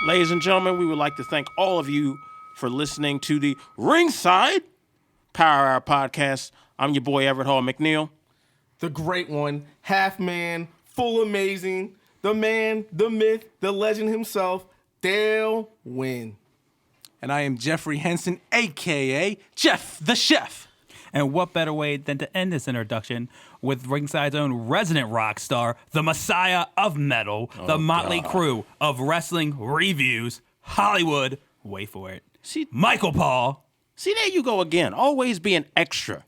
Ladies and gentlemen, we would like to thank all of you for listening to the Ringside Power Hour podcast. I'm your boy, Everett Hall McNeil. The great one, half man, full amazing, the man, the myth, the legend himself, Dale Wynn. And I am Jeffrey Henson, a.k.a. Jeff the Chef. And what better way than to end this introduction with Ringside's own resident rock star, the Messiah of Metal, the Motley Crew of wrestling reviews, Hollywood, wait for it, Michael Paul. See, there you go again, always being extra.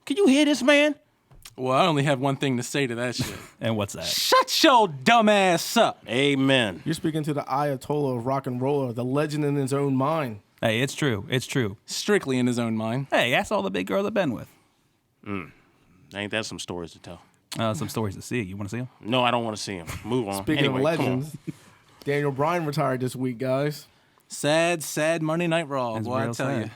Can you hear this, man? Well, I only have one thing to say to that shit. And what's that? Shut your dumb ass up. Amen. You're speaking to the Ayatollah of rock and roller, the legend in his own mind. Hey, it's true. It's true. Strictly in his own mind. Hey, that's all the big girls I've been with. Ain't that some stories to tell? Some stories to see. You want to see them? No, I don't want to see him. Move on. Speaking Anyway, of legends, Daniel Bryan retired this week, guys. Sad Monday Night Raw. It's Boy, I real tell sad.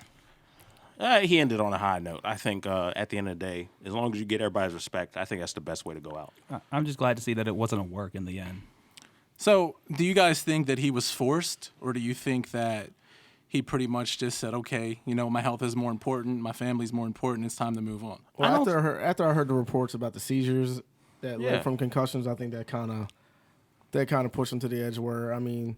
you. He ended on a high note. I think at the end of the day, as long as you get everybody's respect, I think that's the best way to go out. I'm just glad to see that it wasn't a work in the end. So, do you guys think that he was forced, or do you think that he pretty much just said, okay, you know, my health is more important, my family's more important, it's time to move on? Well, after I heard the reports about the seizures that led from concussions, I think that kind of pushed him to the edge where, I mean,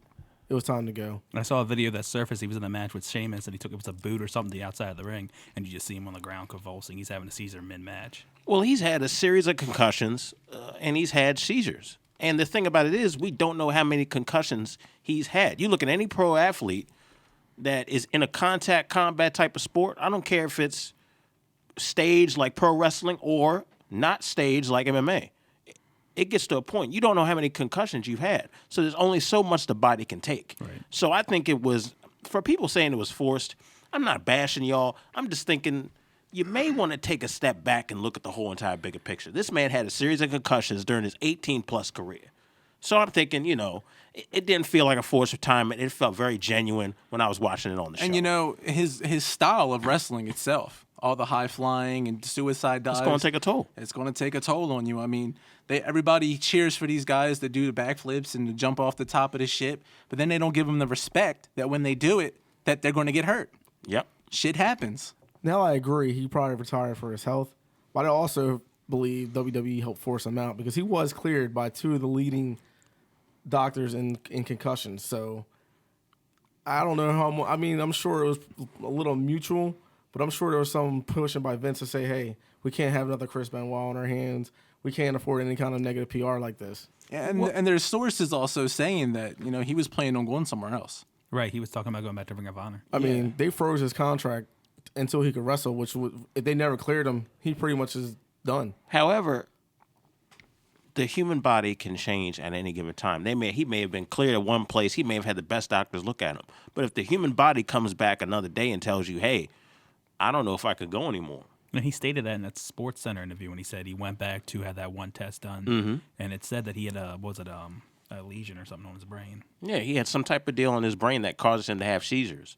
it was time to go. I saw a video that surfaced. He was in a match with Sheamus, and it was a boot or something the outside of the ring, and you just see him on the ground convulsing. He's having a seizure mid-match. Well, he's had a series of concussions, and he's had seizures. And the thing about it is, we don't know how many concussions he's had. You look at any pro athlete that is in a contact combat type of sport, I don't care if it's staged like pro wrestling or not staged like MMA. It gets to a point. You don't know how many concussions you've had. So there's only so much the body can take. Right. So I think it was, for people saying it was forced, I'm not bashing y'all. I'm just thinking you may want to take a step back and look at the whole entire bigger picture. This man had a series of concussions during his 18-plus career. So I'm thinking, you know, it didn't feel like a forced retirement. It felt very genuine when I was watching it on the show. And, you know, his style of wrestling itself, all the high flying and suicide dives. It's going to take a toll. It's going to take a toll on you. I mean, everybody cheers for these guys that do the backflips and to jump off the top of the ship, but then they don't give them the respect that when they do it, that they're going to get hurt. Yep. Shit happens. Now I agree, he probably retired for his health, but I also believe WWE helped force him out because he was cleared by two of the leading doctors in concussions. So I don't know how much. I mean, I'm sure it was a little mutual, but I'm sure there was some pushing by Vince to say, hey, we can't have another Chris Benoit on our hands. We can't afford any kind of negative PR like this. And there's sources also saying that, you know, he was planning on going somewhere else. Right, he was talking about going back to Ring of Honor. I mean, they froze his contract until he could wrestle, which would, if they never cleared him, he pretty much is done. However, the human body can change at any given time. He may have been cleared at one place. He may have had the best doctors look at him. But if the human body comes back another day and tells you, hey, I don't know if I could go anymore. And he stated that in that Sports Center interview when he said he went back to have that one test done. And it said that he had a lesion or something on his brain. Yeah, he had some type of deal in his brain that causes him to have seizures.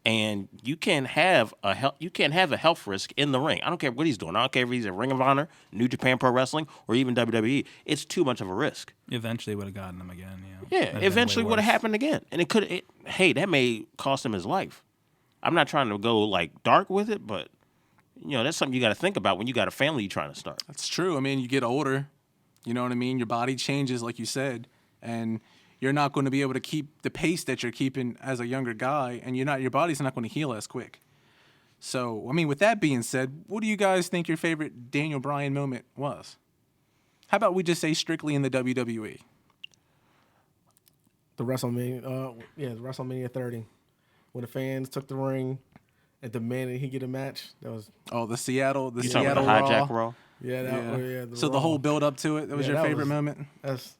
And you can't have a health risk in the ring. I don't care what he's doing. I don't care if he's in Ring of Honor, New Japan Pro Wrestling, or even WWE. It's too much of a risk. Eventually would have gotten him again. Yeah, eventually would have happened again. And hey, that may cost him his life. I'm not trying to go like dark with it, but you know, that's something you got to think about when you got a family you're trying to start. That's true. I mean, you get older, you know what I mean? Your body changes, like you said, and you're not going to be able to keep the pace that you're keeping as a younger guy, and your body's not going to heal as quick. So, I mean, with that being said, what do you guys think your favorite Daniel Bryan moment was? How about we just say strictly in the WWE? The WrestleMania 30, when the fans took the ring and demanded he get a match. That was the Seattle hijack Raw. So the whole build up to it, that was your favorite moment. That was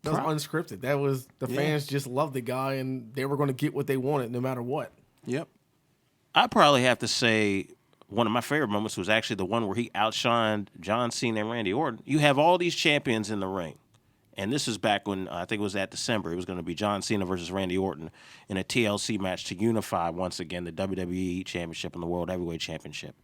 unscripted. That was the fans just loved the guy and they were going to get what they wanted no matter what. Yep. I probably have to say one of my favorite moments was actually the one where he outshined John Cena and Randy Orton. You have all these champions in the ring. And this is back when, I think it was that December, it was going to be John Cena versus Randy Orton in a TLC match to unify, once again, the WWE Championship and the World Heavyweight Championship.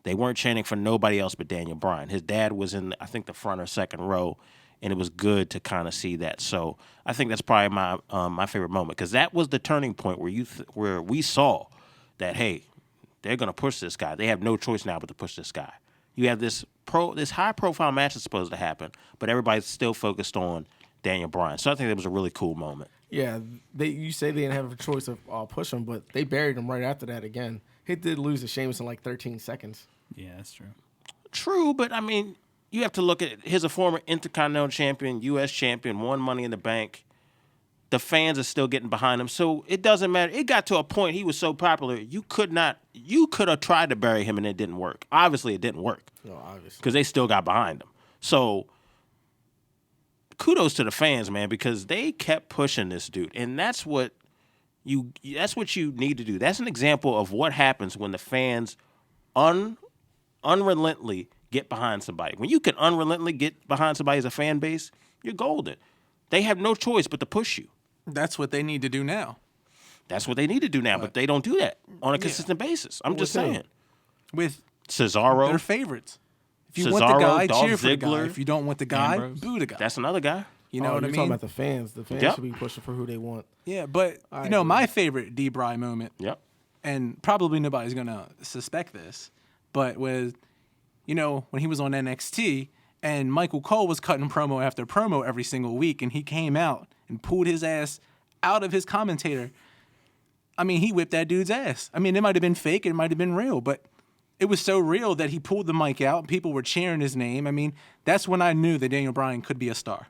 They weren't chanting for nobody else but Daniel Bryan. His dad was in, I think, the front or second row, and it was good to kind of see that. So I think that's probably my favorite moment, because that was the turning point where we saw that, hey, they're going to push this guy. They have no choice now but to push this guy. You have this high profile match that's supposed to happen, but everybody's still focused on Daniel Bryan. So I think that was a really cool moment. Yeah, you say they didn't have a choice of push him, but they buried him right after that again. He did lose to Sheamus in like 13 seconds. Yeah, that's true. True, but I mean, you have to look at he's a former Intercontinental Champion, U.S. Champion, won Money in the Bank. The fans are still getting behind him, so it doesn't matter. It got to a point he was so popular, you could have tried to bury him and it didn't work. Obviously, it didn't work. No, obviously. Because they still got behind him. So kudos to the fans, man, because they kept pushing this dude, and that's what you need to do. That's an example of what happens when the fans unrelentingly get behind somebody. When you can unrelentingly get behind somebody as a fan base, you're golden. They have no choice but to push you. That's what they need to do now. That's what they need to do now, but they don't do that on a consistent basis. I'm just saying. With Cesaro, their favorites. If you want the guy, cheer for the guy. Ziggler, If you don't want the guy, Ambrose. boo the guy. that's another guy. You know what I You're mean? talking about the fans. The fans Yep. should be pushing for who they want. Yeah, but my favorite D-Bry moment, Yep. and probably nobody's gonna suspect this, but when he was on NXT and Michael Cole was cutting promo after promo every single week, and he came out and pulled his ass out of his commentator. I mean, he whipped that dude's ass. I mean, it might have been fake, it might have been real, but it was so real that he pulled the mic out and people were cheering his name. I mean, that's when I knew that Daniel Bryan could be a star.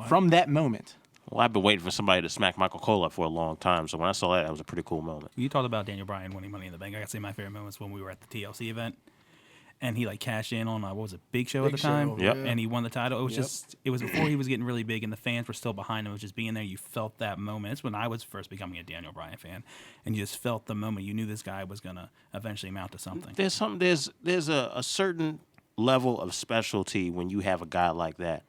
From that moment. Well, I've been waiting for somebody to smack Michael Cole up for a long time, so when I saw that, that was a pretty cool moment. You talked about Daniel Bryan winning Money in the Bank. I got to say my favorite moments when we were at the TLC event, and he cashed in on what was it, Big Show at the time? Show, Yep. yeah. And he won the title. It was it was before he was getting really big, and the fans were still behind him. It was just being there. You felt that moment. It's when I was first becoming a Daniel Bryan fan, and you just felt the moment. You knew this guy was gonna eventually amount to something. There's a certain level of specialty when you have a guy like that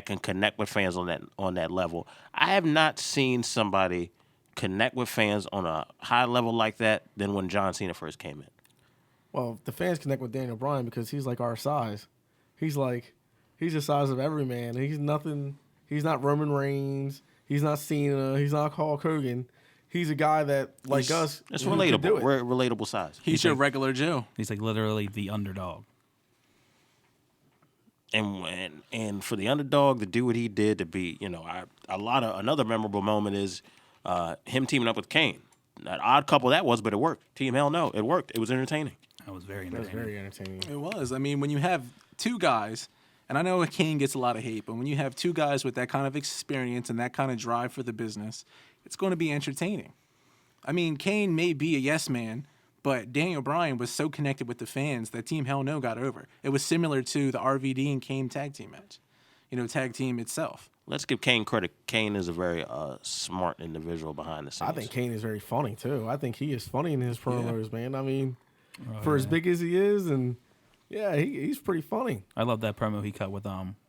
can connect with fans on that level. I have not seen somebody connect with fans on a high level like that than when John Cena first came in. Well, the fans connect with Daniel Bryan because he's like our size. He's the size of every man. He's nothing. He's not Roman Reigns. He's not Cena. He's not Hulk Hogan. He's a guy that, like us, It's who can do relatable. it. We're relatable size. He's your regular Joe. He's literally the underdog. And for the underdog to do what he did, to be, another memorable moment is him teaming up with Kane. That odd couple that was, but it worked. Team Hell No, it worked. It was entertaining. That was very That was entertaining. very entertaining. It was. I mean, when you have two guys, and I know Kane gets a lot of hate, but when you have two guys with that kind of experience and that kind of drive for the business, it's going to be entertaining. I mean, Kane may be a yes man, but Daniel Bryan was so connected with the fans that Team Hell No got over. It was similar to the RVD and Kane tag team match, tag team itself. Let's give Kane credit. Kane is a very smart individual behind the scenes. I think Kane is very funny too. I think he is funny in his promos, man. I mean, for as big as he is, and he's pretty funny. I love that promo he cut with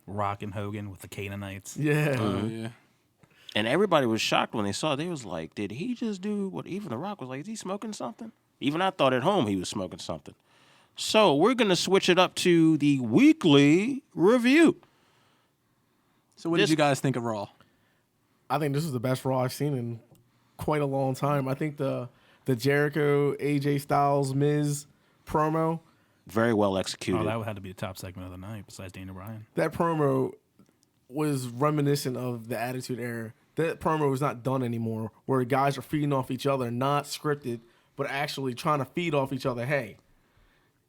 Rock and Hogan with the Canaanites. Yeah. Yeah. And everybody was shocked when they saw it. They was like, did he just do what even The Rock was like? Is he smoking something? Even I thought at home he was smoking something. So we're going to switch it up to the weekly review. So what did you guys think of Raw? I think this is the best Raw I've seen in quite a long time. I think the Jericho, AJ Styles, Miz promo, Very well executed. Oh, that had to be the top segment of the night besides Daniel Bryan. that promo was reminiscent of the Attitude Era. That promo is not done anymore, where the guys are feeding off each other, not scripted, but actually trying to feed off each other. Hey,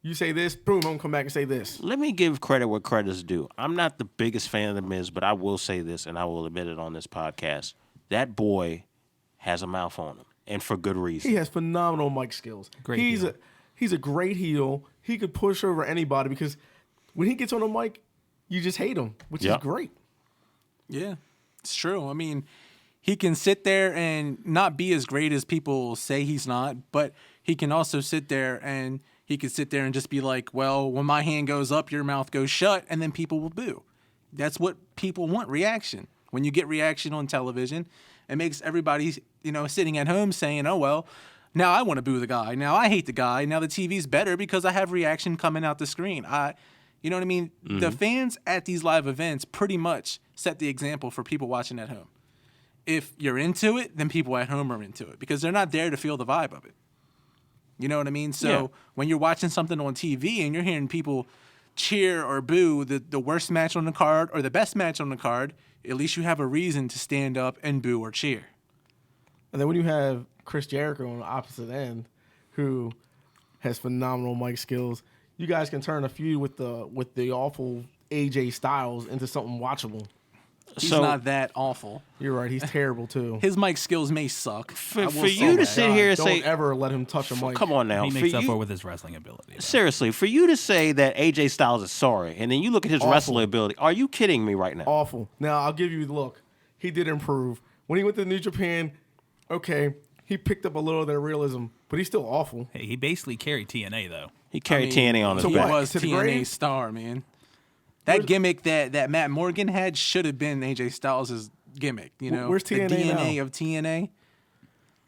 you say this, boom, I'm going to come back and say this. Let me give credit where credit's due. I'm not the biggest fan of The Miz, but I will say this, and I will admit it on this podcast. That boy has a mouth on him, and for good reason. He has phenomenal mic skills. Great he's heel. he's a great heel. He could push over anybody because when he gets on the mic, you just hate him, which is Yep. great. Yeah, it's true. I mean, he can sit there and not be as great as people say he's not, but he can also sit there and just be like, well, when my hand goes up, your mouth goes shut, and then people will boo. That's what people want, reaction. When you get reaction on television, it makes everybody, sitting at home saying, oh, well, now I want to boo the guy. Now I hate the guy. Now the TV's better because I have reaction coming out the screen. You know what I mean? The fans at these live events pretty much set the example for people watching at home. If you're into it, then people at home are into it because they're not there to feel the vibe of it. You know what I mean? So when you're watching something on TV and you're hearing people cheer or boo the worst match on the card or the best match on the card, at least you have a reason to stand up and boo or cheer. And then when you have Chris Jericho on the opposite end, who has phenomenal mic skills, you guys can turn a feud with the awful AJ Styles into something watchable. He's not that awful. You're right. He's terrible too. His mic skills may suck. For you to sit here and Don't say, ever let him touch a mic. come on now. He For makes up you- for it with his wrestling ability. though. Seriously, for you to say that AJ Styles is sorry, and then you look at his Awful. wrestling ability, are you kidding me right now? Awful. Now I'll give you the look. He did improve when he went to New Japan. Okay, he picked up a little of that realism, but he's still awful. Hey, he basically carried TNA though. He carried TNA on his so He back. what? was To the TNA grave? star, man. That gimmick that Matt Morgan had should have been AJ Styles' gimmick. You know, Where's the TNA DNA now? of TNA.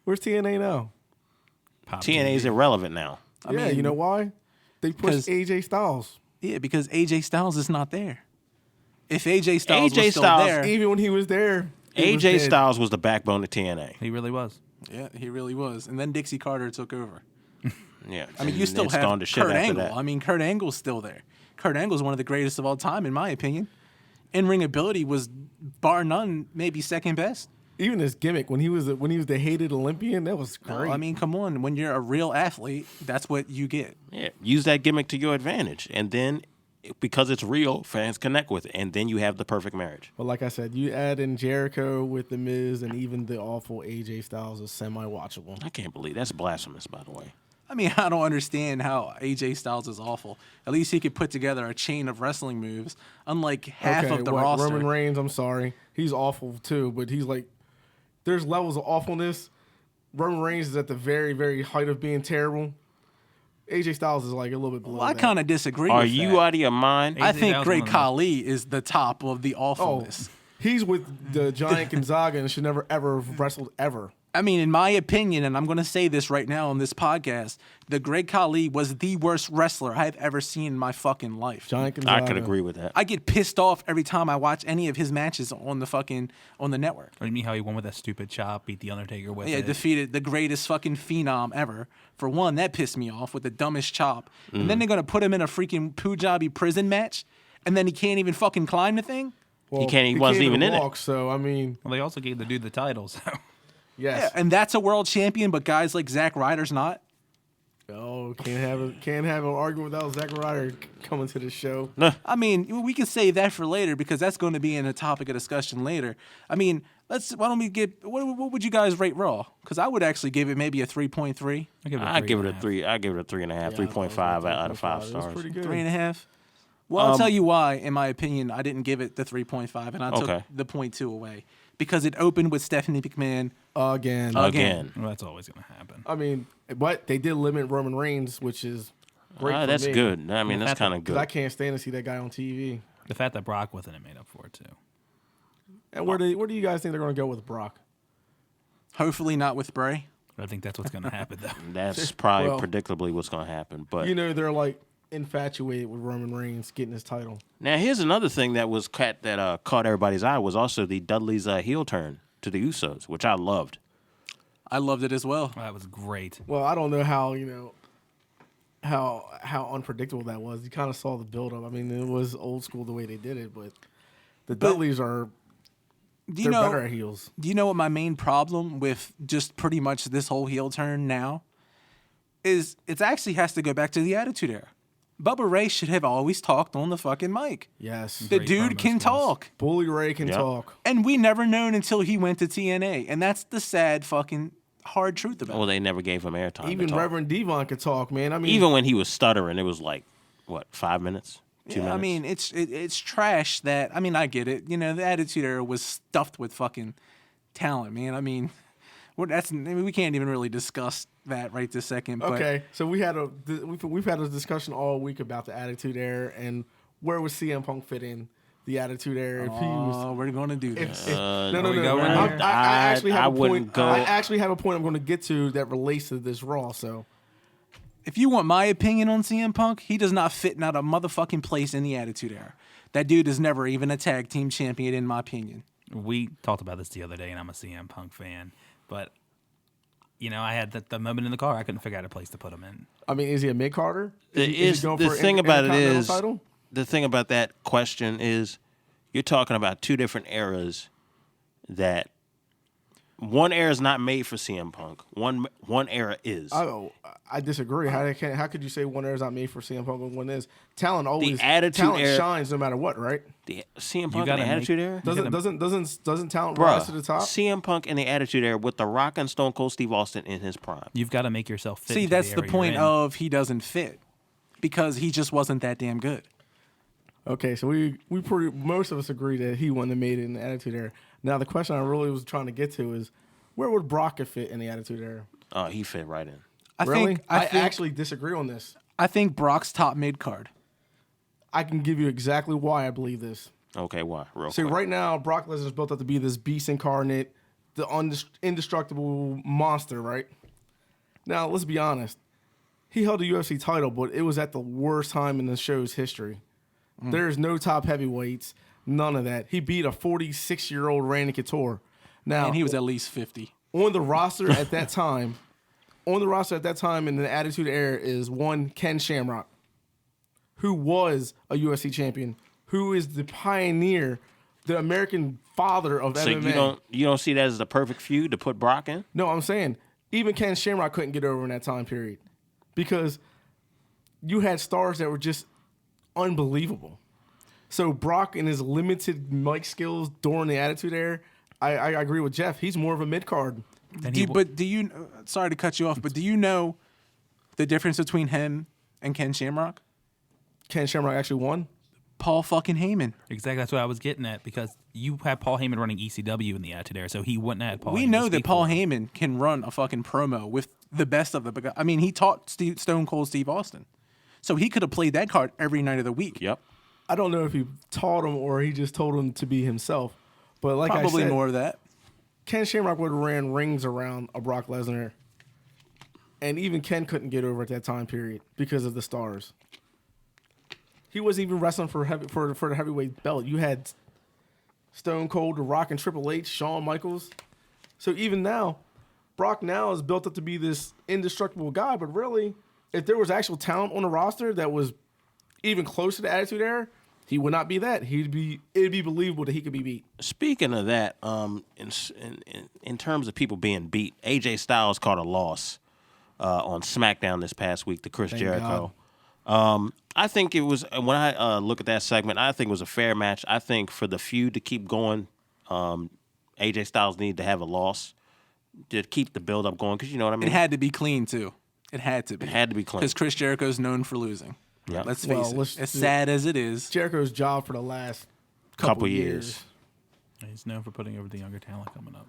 Where's TNA now? Pop TNA is irrelevant now. Yeah, you know why? They pushed 'cause- AJ Styles. Yeah, because AJ Styles is not there. If AJ Styles AJ was still Styles- there, Even when he was there, he was AJ dead. Styles was the backbone of TNA. He really was. yeah, he really was. And then Dixie Carter took over. Yeah, I mean, you still it's have gone to shit Kurt after Angle. that. I mean, Kurt Angle's still there. Kurt Angle's one of the greatest of all time, in my opinion. In-ring ability was, bar none, maybe second best. Even his gimmick when he was the hated Olympian, that was great. Well, I mean, come on. When you're a real athlete, that's what you get. Yeah, use that gimmick to your advantage, and then because it's real, fans connect with it, and then you have the perfect marriage. But like I said, you add in Jericho with the Miz and even the awful AJ Styles is semi-watchable. I can't believe that's blasphemous, by the way. I mean, I don't understand how AJ Styles is awful. At least he could put together a chain of wrestling moves, unlike half of the roster. Roman Reigns, I'm sorry, he's awful too, but he's like, there's levels of awfulness. Roman Reigns is at the very, very height of being terrible. AJ Styles is like a little bit below Well, I that. kind of disagree Are with you that. out of your mind? I AJ think Styles Great one of Khali is the top of the Oh, awfulness. he's with the giant Gonzaga and should never ever have wrestled ever. I mean, in my opinion, and I'm going to say this right now on this podcast, the Great Khali was the worst wrestler I have ever seen in my fucking life. Giant Gonzaga. I could agree with that. I get pissed off every time I watch any of his matches on the network. What do you mean how he won with that stupid chop, beat the Undertaker with Yeah, it? defeated the greatest fucking phenom ever. For one, that pissed me off with the dumbest chop. And then they're going to put him in a freaking Punjabi prison match, and then he can't even fucking climb the thing? Well, He wasn't even in it. walk, So I mean, Well, they also gave the dude the title, so. yes. Yeah, and that's a world champion, but guys like Zack Ryder's not. Oh, can't have an argument without Zack Ryder coming to the show. I mean, we can save that for later because that's going to be in a topic of discussion later. I mean, why don't we get, what would you guys rate Raw? Because I would actually give it maybe a 3.3. I give it a 3. I give it a 3.5, 3.5 out of 5 It was stars. pretty good. 3.5. Well, I'll tell you why, in my opinion, I didn't give it the 3.5, and I took Okay. the 0.2 away. Because it opened with Stephanie McMahon. Again. Again. Well, that's always going to happen. I mean, but they did limit Roman Reigns, which is great. For That's me, good. I mean, that's kind of 'cause I good. can't stand to see that guy on TV. The fact that Brock wasn't it made up for it, too. And where do you guys think they're going to go with Brock? Hopefully not with Bray. But I think that's what's going to happen, though. That's probably Well, predictably what's going to happen. But You know, they're like infatuated with Roman Reigns getting his title. now here's another thing that was caught everybody's eye was also the Dudley's heel turn to the Usos, which I loved. I loved it as well. That was great. Well, I don't know how how unpredictable that was. You kind of saw the build up. I mean, it was old school the way they did it, but the Dudleys are Do they're better at heels. Do you know what my main problem with just pretty much this whole heel turn now is? It actually has to go back to the Attitude Era. Bubba Ray should have always talked on the fucking mic. Yes, The Great dude promos can was. talk. Bully Ray can Yeah. talk. And we never known until he went to TNA. And that's the sad fucking hard truth about Well, it. they never gave him airtime. to Even talk. Reverend Devon could talk, man. I mean, Even when he was stuttering, it was like, what, 5 minutes? 2 minutes? I mean, it's trash that, I mean, I get it. You know, the Attitude Era was stuffed with fucking talent, man. I mean, we can't even really discuss that right this second. But okay, so we've had a discussion all week about the Attitude Era and where would CM Punk fit in the Attitude Era if he was. we're going to do If, this. no, we go right here? I actually have I a wouldn't point. go- I actually have a point I'm going to get to that relates to this Raw. So If you want my opinion on CM Punk, he does not fit not a motherfucking place in the Attitude Era. That dude is never even a tag team champion, in my opinion. We talked about this the other day, and I'm a CM Punk fan, but I had the moment in the car. I couldn't figure out a place to put him in. I mean, is he a mid-carder? The thing about it is, the thing about that question is, you're talking about two different eras. That one era is not made for CM Punk. One era is. Oh, I disagree. How could you say one era is not made for CM Punk and one is? Talent always Attitude era shines no matter what, right? The CM Punk in the Attitude Era Doesn't talent rise to the top? CM Punk in the Attitude Era with The Rock and Stone Cold Steve Austin in his prime. You've got to make yourself fit. See, into that's the the area point you're in. of he doesn't fit because he just wasn't that damn good. Okay, so most of us agree that he wouldn't have made it in the Attitude Era. Now the question I really was trying to get to is, where would Brock fit in the Attitude Era? Oh, he fit right in. I I think actually disagree on this. I think Brock's top mid card. I can give you exactly why I believe this. Okay, why? Real See, quick. right now, Brock Lesnar's built up to be this beast incarnate, the indestructible monster, right? Now, let's be honest. He held the UFC title, but it was at the worst time in the show's history. There's no top heavyweights, none of that. He beat a 46-year-old Randy Couture. Now, And he was at least 50. on the roster at that time, in the Attitude Era is one Ken Shamrock, who was a UFC champion, who is the pioneer, the American father of So MMA. you don't see that as the perfect feud to put Brock in? No, I'm saying even Ken Shamrock couldn't get over in that time period because you had stars that were just unbelievable. So Brock and his limited mic skills during the Attitude Era, I agree with Jeff. He's more of a mid card. Sorry to cut you off, but do you know the difference between him and Ken Shamrock? Ken Shamrock actually won. Paul fucking Heyman. Exactly, that's what I was getting at because you had Paul Heyman running ECW in the Attitude Era, so he wouldn't have had Paul. We Heyman know to that speak Paul for. Heyman can run a fucking promo with the best of them. I mean, he taught Stone Cold Steve Austin. So he could have played that card every night of the week. Yep. I don't know if he taught him or he just told him to be himself. But like Probably I said, more of that. Ken Shamrock would have ran rings around a Brock Lesnar. And even Ken couldn't get over at that time period because of the stars. He wasn't even wrestling for the heavyweight belt. You had Stone Cold, The Rock, and Triple H, Shawn Michaels. So even now, Brock now is built up to be this indestructible guy. But really, if there was actual talent on the roster that was even close to the Attitude Era, he would not be that. It'd be believable that he could be beat. Speaking of that, in terms of people being beat, AJ Styles caught a loss on SmackDown this past week to Chris Jericho. I think it was, when I look at that segment, I think it was a fair match. I think for the feud to keep going, AJ Styles needed to have a loss to keep the build up going, because you know what I mean? It had to be clean, too. It had to be. It had to be clean. Because Chris Jericho's known for losing. Yeah. Let's face it. As sad as it is. Jericho's job for the last couple years. He's known for putting over the younger talent coming up.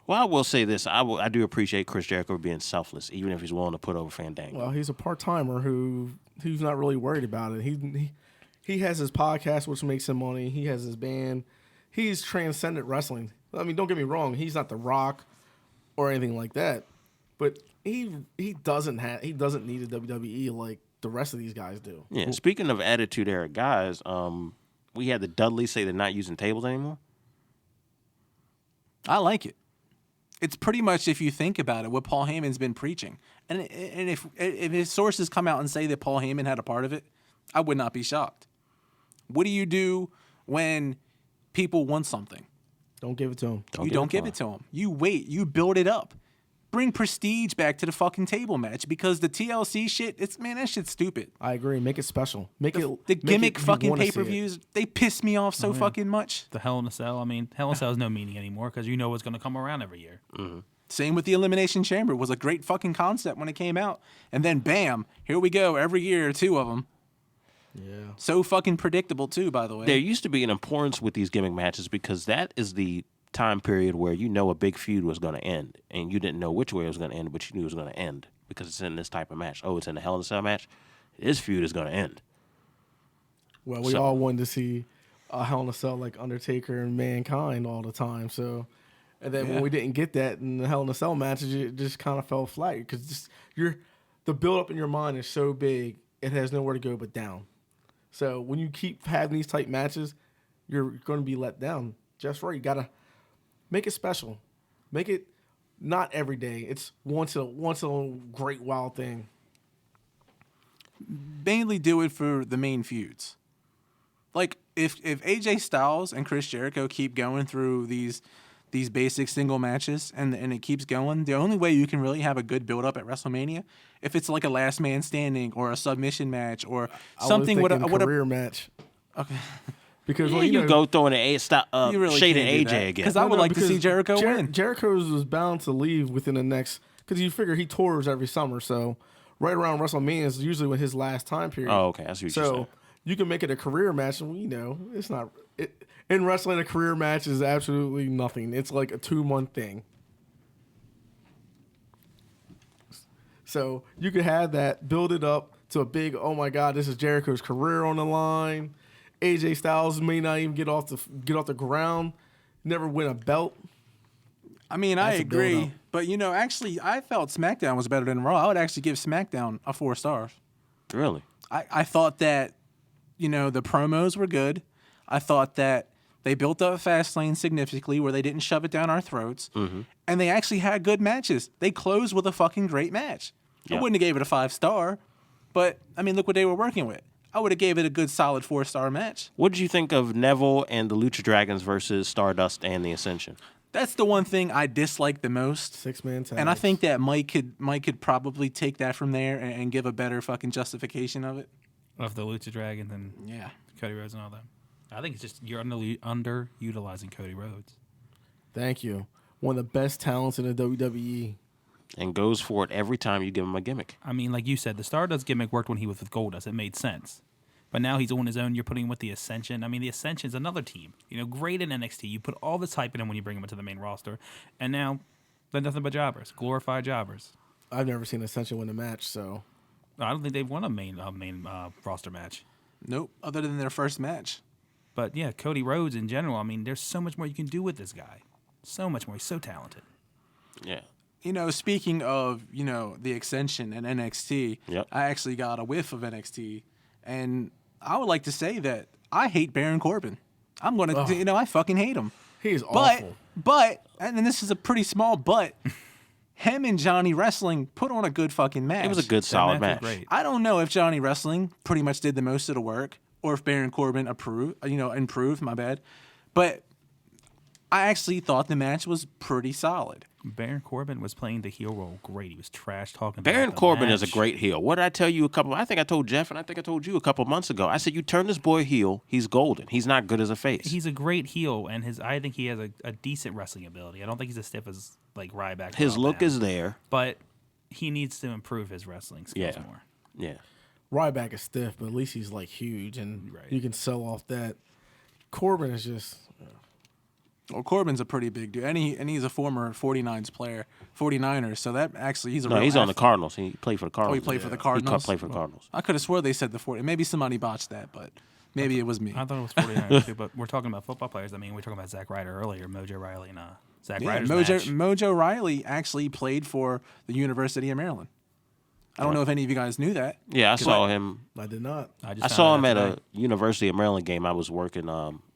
Well, I will say this. I do appreciate Chris Jericho being selfless, even if he's willing to put over Fandango. Well, he's a part-timer who's not really worried about it. He has his podcast, which makes him money. He has his band. He's transcended wrestling. I mean, don't get me wrong. He's not The Rock or anything like that. But he doesn't need a WWE like the rest of these guys do. Yeah. Speaking of Attitude Era guys, we had the Dudleys say they're not using tables anymore. I like it. It's pretty much, if you think about it, what Paul Heyman's been preaching. And if his sources come out and say that Paul Heyman had a part of it, I would not be shocked. What do you do when people want something? Don't give it to him. You don't give it to them. You wait. You build it up. Bring prestige back to the fucking table match, because the TLC shit, that shit's stupid. I agree. Make it special. The gimmick fucking pay-per-views, they piss me off so fucking much. The Hell in a Cell. I mean, Hell in a Cell has no meaning anymore because you know what's going to come around every year. Mm-hmm. Same with the Elimination Chamber. It was a great fucking concept when it came out. And then, bam, here we go. Every year, 2 of them. Yeah. So fucking predictable, too, by the way. There used to be an importance with these gimmick matches because that is the time period where you know a big feud was going to end, and you didn't know which way it was going to end, but you knew it was going to end because it's in this type of match. Oh, it's in the Hell in a Cell match. This feud is going to end. Well, we all wanted to see a Hell in a Cell like Undertaker and Mankind all the time. So, and then when we didn't get that in the Hell in a Cell matches, it just kind of fell flat because the the build up in your mind is so big, it has nowhere to go but down. So when you keep having these type matches, you're going to be let down. Just right, you gotta make it special. Make it not every day. It's once a great wild thing. Mainly do it for the main feuds. Like if AJ Styles and Chris Jericho keep going through these basic single matches and it keeps going, the only way you can really have a good build up at WrestleMania, if it's like a last man standing or a submission match or something with a career match. Okay. Because you go throwing an You really shading can't do AJ that. again. Because I would like to see Jericho win. Jericho was bound to leave within the next, because you figure he tours every summer, so right around WrestleMania is usually when his last time period. Oh, okay, I see what you're saying. So you can make it a career match, and it's not. In wrestling, a career match is absolutely nothing. It's like a 2-month thing. So you could have that, build it up to a big, oh my God, this is Jericho's career on the line. AJ Styles may not even get off the ground, never win a belt. I mean, I agree. But, actually, I felt SmackDown was better than Raw. I would actually give SmackDown a 4 stars. Really? I thought that, the promos were good. I thought that they built up Fastlane significantly where they didn't shove it down our throats. Mm-hmm. And they actually had good matches. They closed with a fucking great match. Yeah. I wouldn't have gave it a 5-star. But, I mean, look what they were working with. I would have gave it a good solid 4-star match. What did you think of Neville and the Lucha Dragons versus Stardust and the Ascension? That's the one thing I dislike the most. 6-man tag. And I think that Mike could probably take that from there and give a better fucking justification of it. Of the Lucha Dragons and Cody Rhodes and all that. I think it's just you're underutilizing Cody Rhodes. Thank you. One of the best talents in the WWE. And goes for it every time you give him a gimmick. I mean, like you said, the Stardust gimmick worked when he was with Goldust. It made sense. But now he's on his own. You're putting him with the Ascension. I mean, the Ascension's another team. Great in NXT. You put all this hype in him when you bring him into the main roster. And now they're nothing but jobbers. Glorified jobbers. I've never seen Ascension win a match, so. I don't think they've won a main roster match. Nope, other than their first match. But yeah, Cody Rhodes in general, I mean, there's so much more you can do with this guy. So much more. He's so talented. Yeah. Speaking of, the Ascension and NXT, Yep. I actually got a whiff of NXT. And I would like to say that I hate Baron Corbin. I'm going to, I fucking hate him. He is awful. But, and then this is a pretty small but, him and Johnny Wrestling put on a good fucking match. It was a good, solid match. Great. I don't know if Johnny Wrestling pretty much did the most of the work or if Baron Corbin improved, my bad. But I actually thought the match was pretty solid. Baron Corbin was playing the heel role great. He was trash talking. Baron Corbin is a great heel. What did I tell you I think I told Jeff and I think I told you a couple months ago. I said, you turn this boy heel, he's golden. He's not good as a face. He's a great heel, and I think he has a decent wrestling ability. I don't think he's as stiff as like Ryback. His look is there. But he needs to improve his wrestling skills more. Yeah. Ryback is stiff, but at least he's like huge, and you can sell off that. Corbin is just. Well, Corbin's a pretty big dude, and he's a former 49ers, so that actually he's a real he's on the athlete. Cardinals. He played for the Cardinals. Oh, he played for the Cardinals? He played for the Cardinals. I could have swore they said the 40. Maybe somebody botched that, but maybe it was me. I thought it was 49 too, but we're talking about football players. I mean, we were talking about Zack Ryder earlier, Mojo Riley, and Zack Ryder's match. Mojo Riley actually played for the University of Maryland. I don't know if any of you guys knew that. Yeah, I saw him. I did not. I saw him at a University of Maryland game. I was working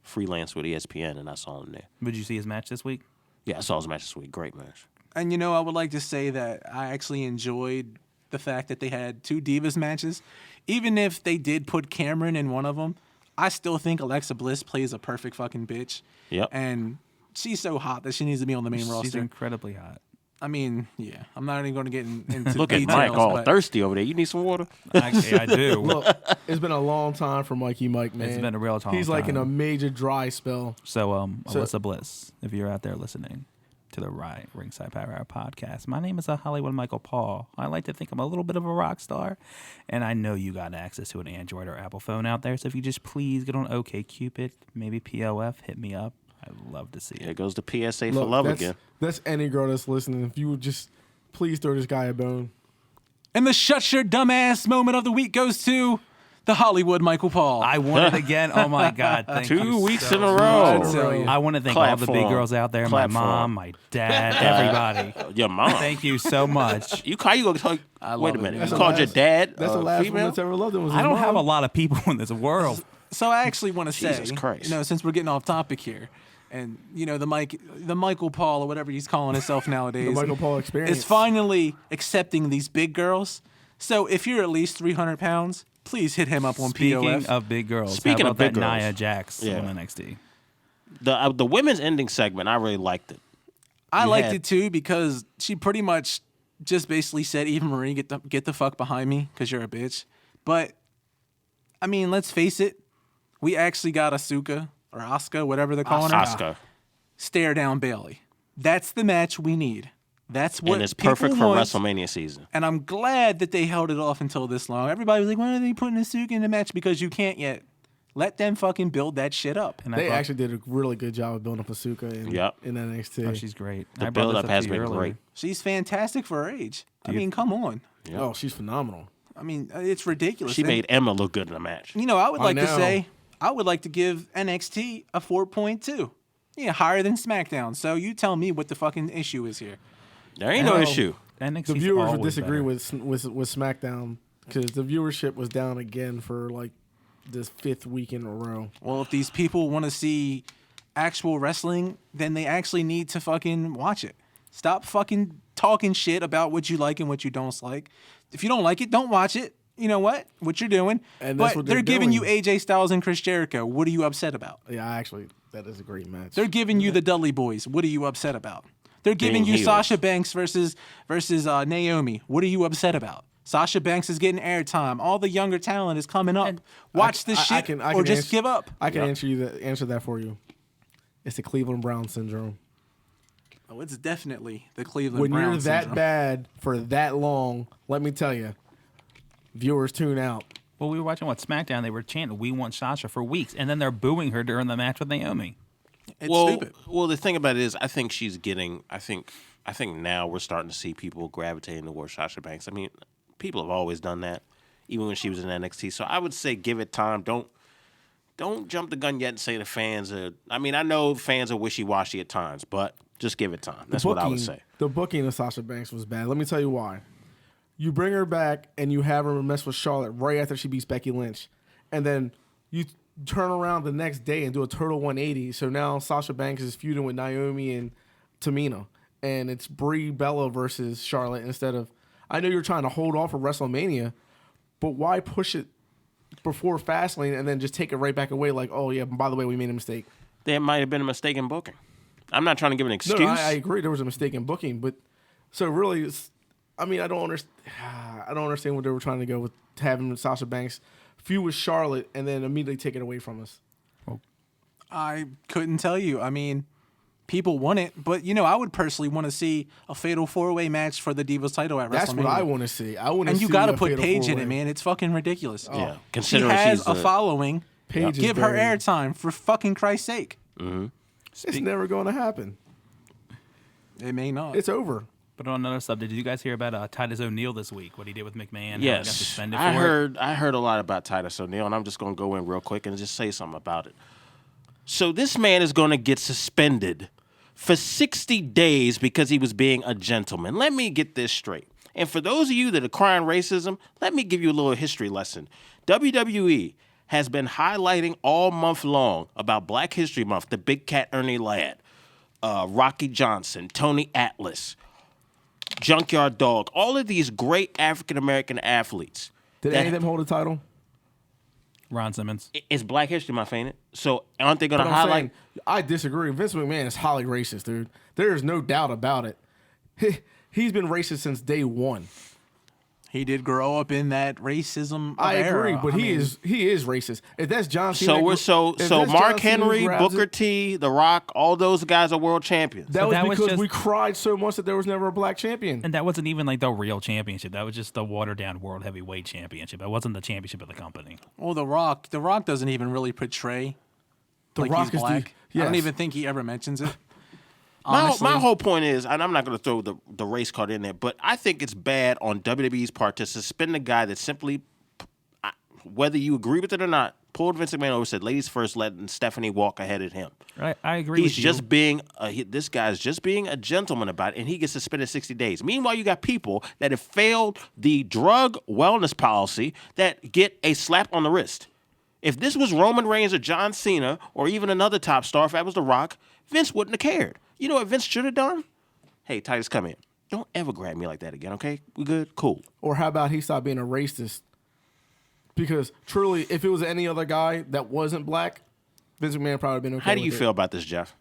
freelance with ESPN, and I saw him there. Did you see his match this week? Yeah, I saw his match this week. Great match. And, I would like to say that I actually enjoyed the fact that they had 2 Divas matches. Even if they did put Cameron in one of them, I still think Alexa Bliss plays a perfect fucking bitch. Yep. And she's so hot that she needs to be on the main roster. She's incredibly hot. I mean, yeah. I'm not even going to get into Look at details. Mike all but thirsty over there. You need some water? Actually, I do. Look, it's been a long time for Mikey Mike, man. It's been a real time. He's like in a major dry spell. So, Alyssa Bliss, if you're out there listening to the Ringside Power Hour podcast, my name is Hollywood Michael Paul. I like to think I'm a little bit of a rock star, and I know you got access to an Android or Apple phone out there. So if you just please get on OkCupid, maybe POF, hit me up. I'd love to see it. There goes the PSA for love again. That's any girl that's listening. If you would just please throw this guy a bone. And the shut your dumbass moment of the week goes to the Hollywood Michael Paul. I won it again. Oh my God! Thank you 2 weeks so in a much. row. I tell you. I want to thank Clap all the for big him. girls out there, Clap my for mom, him. my dad, everybody. Your mom. Thank you so much. You gonna talk? I Wait a love it, minute. man. You called your dad That's the last one female? that's ever loved him was his I don't have a mom. lot of people in this world. So I actually want to say, Jesus Christ. since we're getting off topic here, and the Michael Paul or whatever he's calling himself nowadays, The Michael Paul experience. is finally accepting these big girls. So if you're at least 300 pounds, please hit him up on Speaking POF. of big girls, Speaking how of about big that girls. Nia Jax Yeah. on NXT? The women's ending segment, I really liked it. I you liked had- it too because she pretty much just basically said, "Eva Marie, get the fuck behind me because you're a bitch." But I mean, let's face it, we actually got Asuka or Asuka, whatever they're calling her, Oscar. stare down Bailey. That's the match we need. That's what And it's people perfect for want. WrestleMania season. And I'm glad that they held it off until this long. Everybody was like, "Why are they putting Asuka in the match?" Because you can't yet. Let them fucking build that shit up. And I They thought- actually did a really good job of building up Asuka Yep. in NXT. Oh, she's great. The I brought build this up up has to you been earlier. great. She's fantastic for her age. I mean, come on. Yep. Oh, she's phenomenal. I mean, it's ridiculous. She And, made Emma look good in the match. I would like to know. say, I would like to give NXT a 4.2. Yeah, higher than SmackDown. So you tell me what the fucking issue is here. There ain't no Well, issue. NXT's The viewers would always disagree better. with SmackDown because the viewership was down again for like this 5th week in a row. Well, if these people want to see actual wrestling, then they actually need to fucking watch it. Stop fucking talking shit about what you like and what you don't like. If you don't like it, don't watch it. You know what you're doing. And that's but what they're giving you doing. AJ Styles and Chris Jericho. What are you upset about? Yeah, actually, that is a great match. They're giving you the Dudley Boys. What are you upset about? They're giving Being you heels. Sasha Banks versus Naomi. What are you upset about? Sasha Banks is getting airtime. All the younger talent is coming up. Watch this shit or just give up. I can answer that for you. It's the Cleveland Brown syndrome. Oh, it's definitely the Cleveland When Brown you're that syndrome. bad for that long, let me tell you, viewers tune out. Well, we were watching SmackDown. They were chanting, "We want Sasha" for weeks, and then they're booing her during the match with Naomi. It's well, stupid. Well, the thing about it is, I think she's getting. I think now we're starting to see people gravitating towards Sasha Banks. I mean, people have always done that, even when she was in NXT. So I would say give it time. Don't jump the gun yet and say the fans are. I mean, I know fans are wishy washy at times, but just give it time. That's what I would say. The booking of Sasha Banks was bad. Let me tell you why. You bring her back and you have her mess with Charlotte right after she beats Becky Lynch, and then you turn around the next day and do a total 180. So now Sasha Banks is feuding with Naomi and Tamina, and it's Brie Bella versus Charlotte instead of. I know you're trying to hold off for WrestleMania, but why push it before Fastlane and then just take it right back away? Like, oh yeah, by the way, we made a mistake. There might have been a mistake in booking. I'm not trying to give an excuse. No, I agree. There was a mistake in booking, but so really, I mean, I don't understand. I don't understand what they were trying to go with having Sasha Banks feud with Charlotte and then immediately take it away from us. I couldn't tell you. I mean, people want it, but I would personally want to see a fatal 4-way match for the Divas title at That's WrestleMania. what I want to see. I want to. And see you got to a put fatal Paige in it, four-way. man. It's fucking ridiculous. Yeah, She considering has she's a following. Paige is Give her very- airtime for fucking Christ's sake. It's never going to happen. It may not. It's over. But on another subject, did you guys hear about Titus O'Neil this week? What he did with McMahon? How he got Yes, suspended I for it? heard a lot about Titus O'Neil, and I'm just going to go in real quick and just say something about it. So this man is going to get suspended for 60 days because he was being a gentleman. Let me get this straight. And for those of you that are crying racism, let me give you a little history lesson. WWE has been highlighting all month long about Black History Month, the Big Cat Ernie Ladd, Rocky Johnson, Tony Atlas, Junkyard Dog, all of these great African-American athletes. Did that- any of them hold a title? Ron Simmons. It's Black History Month, ain't it? So aren't they going But to I'm highlight? saying, I disagree. Vince McMahon is highly racist, dude. There is no doubt about it. He's been racist since day one. He did grow up in that racism. I agree, era. but I he mean, is racist. If that's John Cena, So we're if so that's Mark John Cena Henry, grabs Booker it, T, The Rock, all those guys are world champions. That So was that was because just- we cried so much that there was never a black champion. And that wasn't even like the real championship. That was just the watered down World Heavyweight Championship. That wasn't the championship of the company. Well, The Rock doesn't even really portray like Rock he's is the- black. I don't yes. even think he ever mentions it. My Honestly. whole point is, and I'm not going to throw the race card in there, but I think it's bad on WWE's part to suspend a guy that simply, whether you agree with it or not, pulled Vince McMahon over and said, ladies first, letting Stephanie walk ahead of him. I agree He's with you. just being, this guy's just being a gentleman about it, and he gets suspended 60 days. Meanwhile, you got people that have failed the drug wellness policy that get a slap on the wrist. If this was Roman Reigns or John Cena or even another top star, if that was The Rock, Vince wouldn't have cared. You know what Vince should have done? Hey, Titus, come in. Don't ever grab me like that again, okay? We good? Cool. Or how about he stopped being a racist? Because truly, if it was any other guy that wasn't black, Vince McMahon probably been okay. How do you with feel it. about this, Jeff?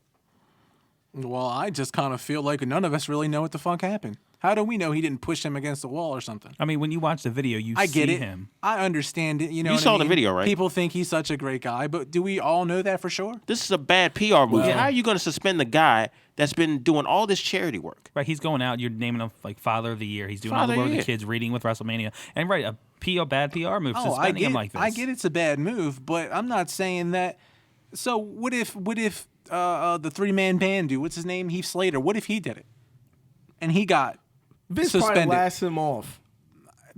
Well, I just kind of feel like none of us really know what the fuck happened. How do we know he didn't push him against the wall or something? I mean, when you watch the video, you I see get it. him. I understand it. You know, You what saw I the mean? video, right? People think he's such a great guy, but do we all know that for sure? This is a bad PR move. How are you going to suspend the guy that's been doing all this charity work? Right, he's going out. You're naming him like Father of the Year. He's doing all Father the of work the with the Year. kids, reading with WrestleMania, and right, a bad PR move, suspending him like this. I get it's a bad move, but I'm not saying that. So what if the 3-man band dude, what's his name, Heath Slater? What if he did it, and he got Vince probably suspended? lasts him off.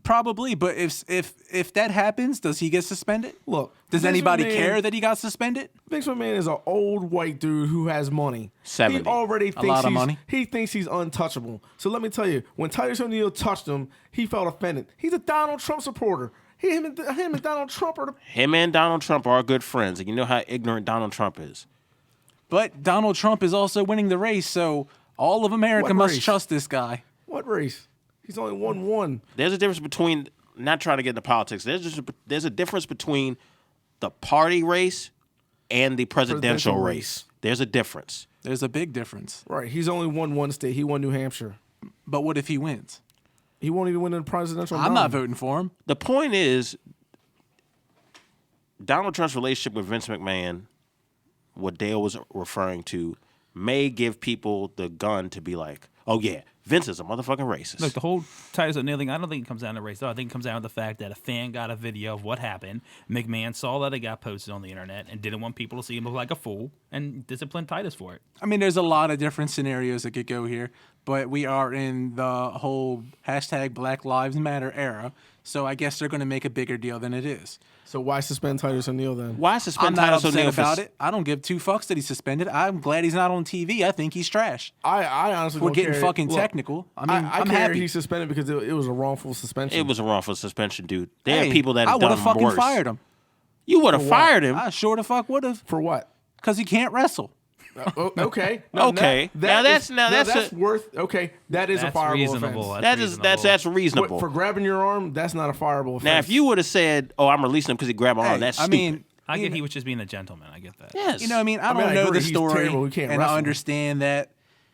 Probably, but if that happens, does he get suspended? Look, Does Vince anybody McMahon- care that he got suspended? Vince McMahon is an old white dude who has money. 70. He already thinks lot of he's, money. He thinks he's untouchable. So let me tell you, when Titus O'Neil touched him, he felt offended. He's a Donald Trump supporter. Him and Donald Trump are the Him and Donald Trump are good friends, and you know how ignorant Donald Trump is. But Donald Trump is also winning the race, so all of America What must race? trust this guy. what race? He's only won one. There's a difference between, not trying to get into politics, there's a difference between the party race and the presidential Presidential race. race. There's a difference. There's a big difference. Right. He's only won one state. He won New Hampshire. But what if he wins? He won't even win the presidential. I'm not voting for him. The point is, Donald Trump's relationship with Vince McMahon, what Dale was referring to, may give people the gun to be like, oh yeah, Vince is a motherfucking racist. Look, the whole Titus O'Neil thing, I don't think it comes down to race, though. I think it comes down to the fact that a fan got a video of what happened. McMahon saw that it got posted on the internet and didn't want people to see him look like a fool and disciplined Titus for it. I mean, there's a lot of different scenarios that could go here, but we are in the whole hashtag Black Lives Matter era, so I guess they're going to make a bigger deal than it is. So why suspend Titus O'Neil then? Why I'm suspend not Titus upset O'Neil about it. I don't give two fucks that he's suspended. I'm glad he's not on TV. I think he's trash. I honestly We're don't getting care. fucking Look, technical. I mean, I I'm care happy. he's suspended because it was a wrongful suspension. It was a wrongful suspension, dude. There Hey, are people that I have would done have fucking worse. fired him. You would have For what? fired him. I sure the fuck would have, For what? because he can't wrestle. Okay. Okay. Now that's worth. Okay, that is a That's fireable reasonable. offense. That is that's reasonable. For grabbing your arm, that's not a fireable offense. Now, if you would have said, "Oh, I'm releasing him because he grabbed my arm," Hey, that's I stupid. mean, I get he was just being a gentleman. I get that. yes. you know what I mean? I mean, don't I know agree. the He's story, terrible. He can't and wrestle. I understand that.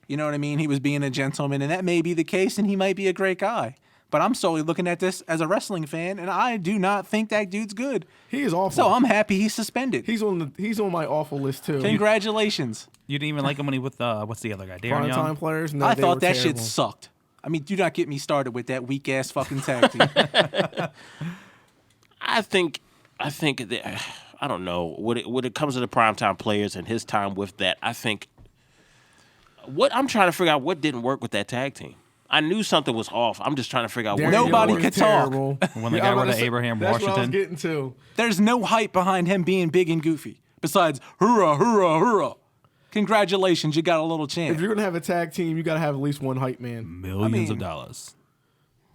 You know what I mean? He was being a gentleman, and that may be the case, and he might be a great guy. But I'm solely looking at this as a wrestling fan, and I do not think that dude's good. he is awful. So I'm happy he's suspended. he's on my awful list too. Congratulations. You didn't even like him when he with what's the other guy? Darren Prime Young. time players. No, I they thought were that shit terrible. sucked. I mean, do not get me started with that weak ass fucking tag team. I think that, I don't know when it comes to the primetime players and his time with that. I think what I'm trying to figure out what didn't work with that tag team. I knew something was off. I'm just trying to figure out what Darren didn't Nobody work. Young could was talk. terrible. When they Yeah, got I'm rid about of to say- Abraham that's what I was Washington. getting to. There's no hype behind him being big and goofy. Besides, hoorah, hoorah, hoorah. Congratulations, you got a little If chance. you're gonna have a tag team, you gotta have at least one hype man. Millions of mean- dollars.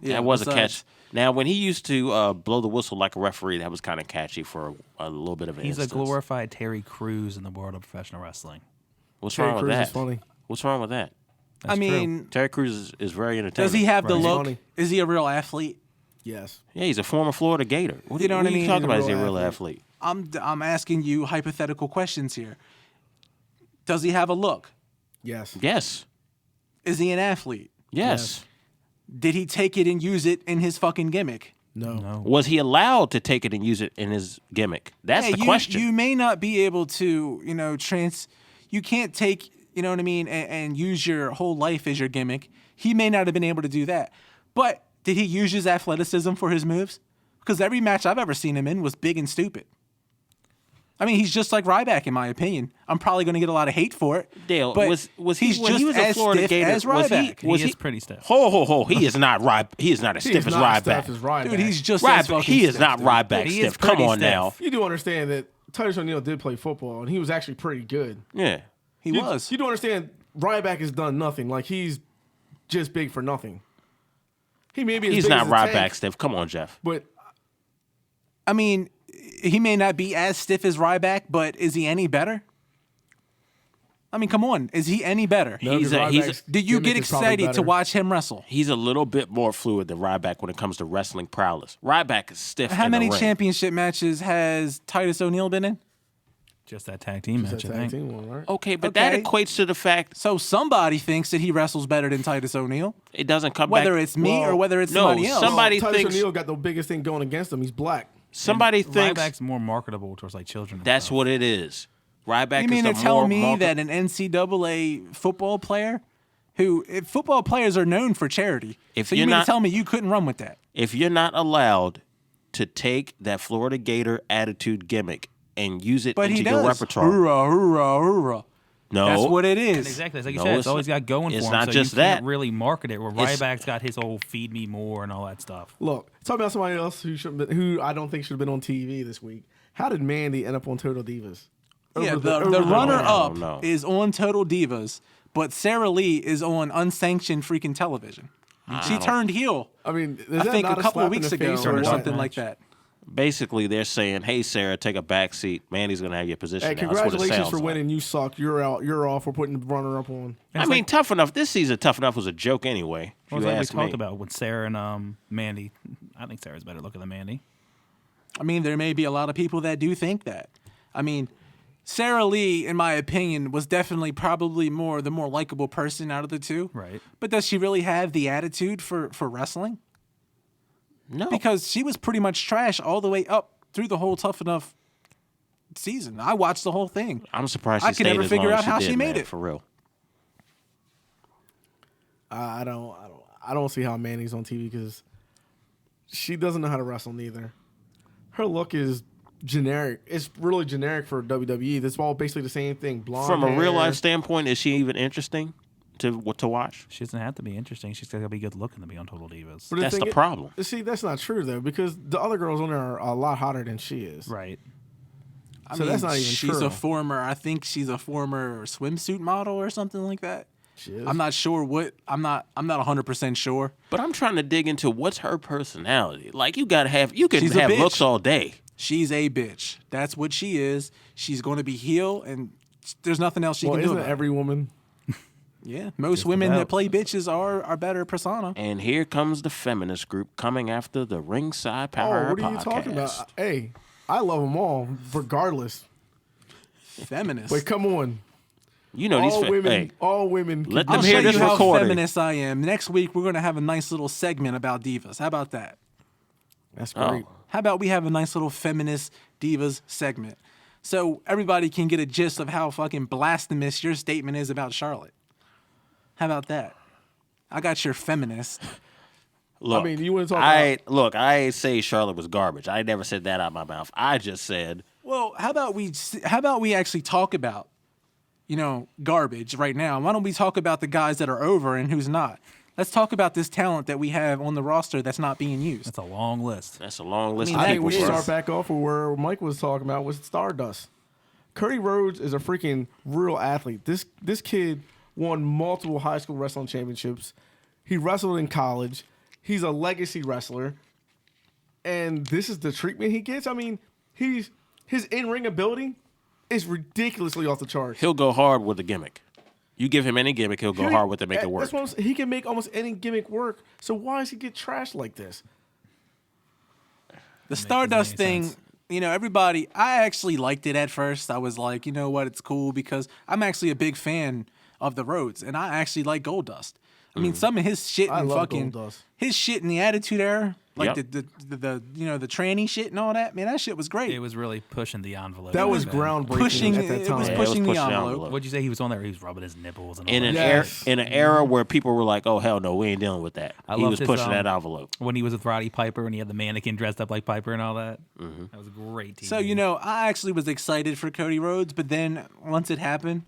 That was a besides- catch. Now, when he used to blow the whistle like a referee, that was kind of catchy for a little bit of an He's a instance. glorified Terry Crews in the world of professional wrestling. What's Terry wrong with Crews that? is funny. What's wrong with that? I mean, Terry Crews is very entertaining. does he have the Right. look? Funny. Is he a real athlete? Yes. Yeah, he's a former Florida Gator. What, You know what I are you mean? talking He's a about? Is he a real real athlete? I'm asking you hypothetical questions here. Does he have a look? Yes. Yes. Is he an athlete? Yes. Did he take it and use it in his fucking gimmick? No. Was he allowed to take it and use it in his gimmick? That's Hey, the question. You may not be able to, you can't take, you know what I mean, and use your whole life as your gimmick. He may not have been able to do that. But did he use his athleticism for his moves? Because every match I've ever seen him in was big and stupid. I mean, he's just like Ryback, in my opinion. I'm probably going to get a lot of hate for it. Dale, but was he's he when just he was a as Florida stiff Gator? as Was he? Ryback. Was He he is pretty stiff. Ho. He is not He is not as stiff He's as not Ryback. stiff as Ryback. Dude, he's just as Ryback. fucking He is stiff, not dude. Ryback He is stiff. Come pretty on stiff. now. You do understand that Titus O'Neil did play football, and he was actually pretty good. Yeah. He was. You do understand Ryback has done nothing. Like, he's just big for nothing. He may be as He's big not as a Ryback tank, stiff. Come on, Jeff. but I mean, he may not be as stiff as Ryback, but is he any better? I mean, come on. Is he any better? No, He's 'cause a- Ryback's Did you gimmick get is probably excited to better. watch him wrestle? He's a little bit more fluid than Ryback when it comes to wrestling prowess. Ryback is stiff. How in many the ring. championship matches has Titus O'Neil been in? Just that tag team It's match, a I tag think. team one, right? Okay, but that Okay. equates to the fact So somebody thinks that he wrestles better than Titus O'Neil, it doesn't come whether back. it's me Well, or whether it's no, somebody else. somebody Titus thinks- O'Neil got the biggest thing going against him. He's black. Somebody thinks Ryback's more marketable towards like children. and that's stuff. what it is. Ryback You mean is to the tell more me market- that an NCAA football player, football players are known for charity, If so you you're mean not- to tell me you couldn't run with that? if you're not allowed to take that Florida Gator attitude gimmick and use it But into he your does. repertoire, Hoorah, hoorah, hoorah. no, That's what it And is. exactly, it's like you No, said, it's it's always not- got going it's for him. not so just you can't that. really market it. Where It's- Ryback's got his whole "feed me more" and all that stuff. Look, talk about somebody else who I don't think should have been on TV this week. How did Mandy end up on Total Divas? Yeah, Over the over runner-up no. is on Total Divas, but Sarah Lee is on unsanctioned freaking television. She turned heel, I mean, is I that think, not a couple slap of in weeks the ago face or what? something match? like that. basically they're saying, "Hey, Sarah, take a back seat. Mandy's going to have your position Hey, now." That's what it congratulations sounds for like. winning. You suck. You're out. You're off. We're putting the runner up on. I mean, Tough Enough. This season, Tough Enough was a joke anyway. If Well, you it's like we ask me. talked about with Sarah and Mandy. I think Sarah's better looking than Mandy. I mean, there may be a lot of people that do think that. I mean, Sarah Lee, in my opinion, was definitely probably the more likable person out of the two. Right. But does she really have the attitude for wrestling? No, Because she was pretty much trash all the way up through the whole Tough Enough season. I watched the whole thing. I'm surprised I she can stayed never as figure long out as how did, she made man, it. for real. I don't see how Mandy's on TV because she doesn't know how to wrestle neither. Her look is generic. It's really generic for WWE. That's all basically the same thing. Blonde From a real hair. life standpoint, is she even interesting to watch? She doesn't have to be interesting. She's got to be good looking to be on Total Divas. But That's thing the is- problem. See, that's not true though because the other girls on there are a lot hotter than she is. Right. So that's not even she's true. I think she's a former swimsuit model or something like that. She is. I'm not sure what. I'm not 100% sure. But I'm trying to dig into what's her personality. Like you can She's a have bitch. looks all day. She's a bitch. That's what she is. She's going to be heel, and there's nothing else she Well, can do isn't about it. every woman? Yeah, most women about. that play bitches are better persona. And here comes the feminist group coming after the Ringside Oh, Power what are you podcast. talking about? Hey, I love them all, regardless. Feminist. But come on, You know these all women, Hey, all women. Let can them I'll hear show this you how recording. feminist I am. Next week we're going to have a nice little segment about divas. How about that? That's Oh. great. How about we have a nice little feminist divas segment, so everybody can get a gist of how fucking blasphemous your statement is about Charlotte. How about that? I got your feminist. Look, I mean, you wanna talk I ain't say Charlotte was garbage. I never said that out of my mouth. I just said Well, how about we actually talk about, garbage right now? Why don't we talk about the guys that are over and who's not? Let's talk about this talent that we have on the roster that's not being used. That's a long list. that's a long list mean, of I think people. we should bro. start back off with where Mike was talking about was Stardust. Cody Rhodes is a freaking real athlete. This kid won multiple high school wrestling championships. He wrestled in college. He's a legacy wrestler. And this is the treatment he gets? I mean, his in-ring ability is ridiculously off the charts. He'll go hard with the gimmick. You give him any gimmick, he'll go hard with it, make it work. That's what I'm saying. He can make almost any gimmick work. So why does he get trashed like this? The Stardust any thing, sense. everybody, I actually liked it at first. I was like, you know what, it's cool because I'm actually a big fan of the Rhodes, and I actually like Goldust. I mean, some of his shit I and love fucking Goldust. his shit in the Attitude Era Like Yep. the the tranny shit and all that. Man, that shit was great. It was really pushing the envelope. That was back then. groundbreaking at that It time. was Yeah, pushing the pushing the envelope. envelope. What'd you say? He was on there. He was rubbing his nipples and all In that. an Yes. era, in an era where people were like, "Oh hell no, we ain't dealing with that." I He loved was his, pushing that envelope. When he was with Roddy Piper and he had the mannequin dressed up like Piper and all that. Mm-hmm. That was a great TV. So I actually was excited for Cody Rhodes, but then once it happened,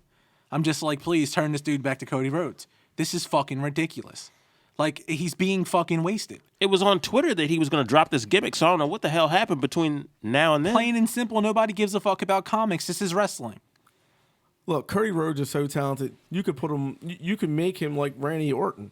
I'm just like, please turn this dude back to Cody Rhodes. This is fucking ridiculous. Like, he's being fucking wasted. It was on Twitter that he was going to drop this gimmick, so I don't know what the hell happened between now and then. Plain and simple, nobody gives a fuck about comics. This is wrestling. Look, Cody Rhodes is so talented. You could put him. You could make him like Randy Orton.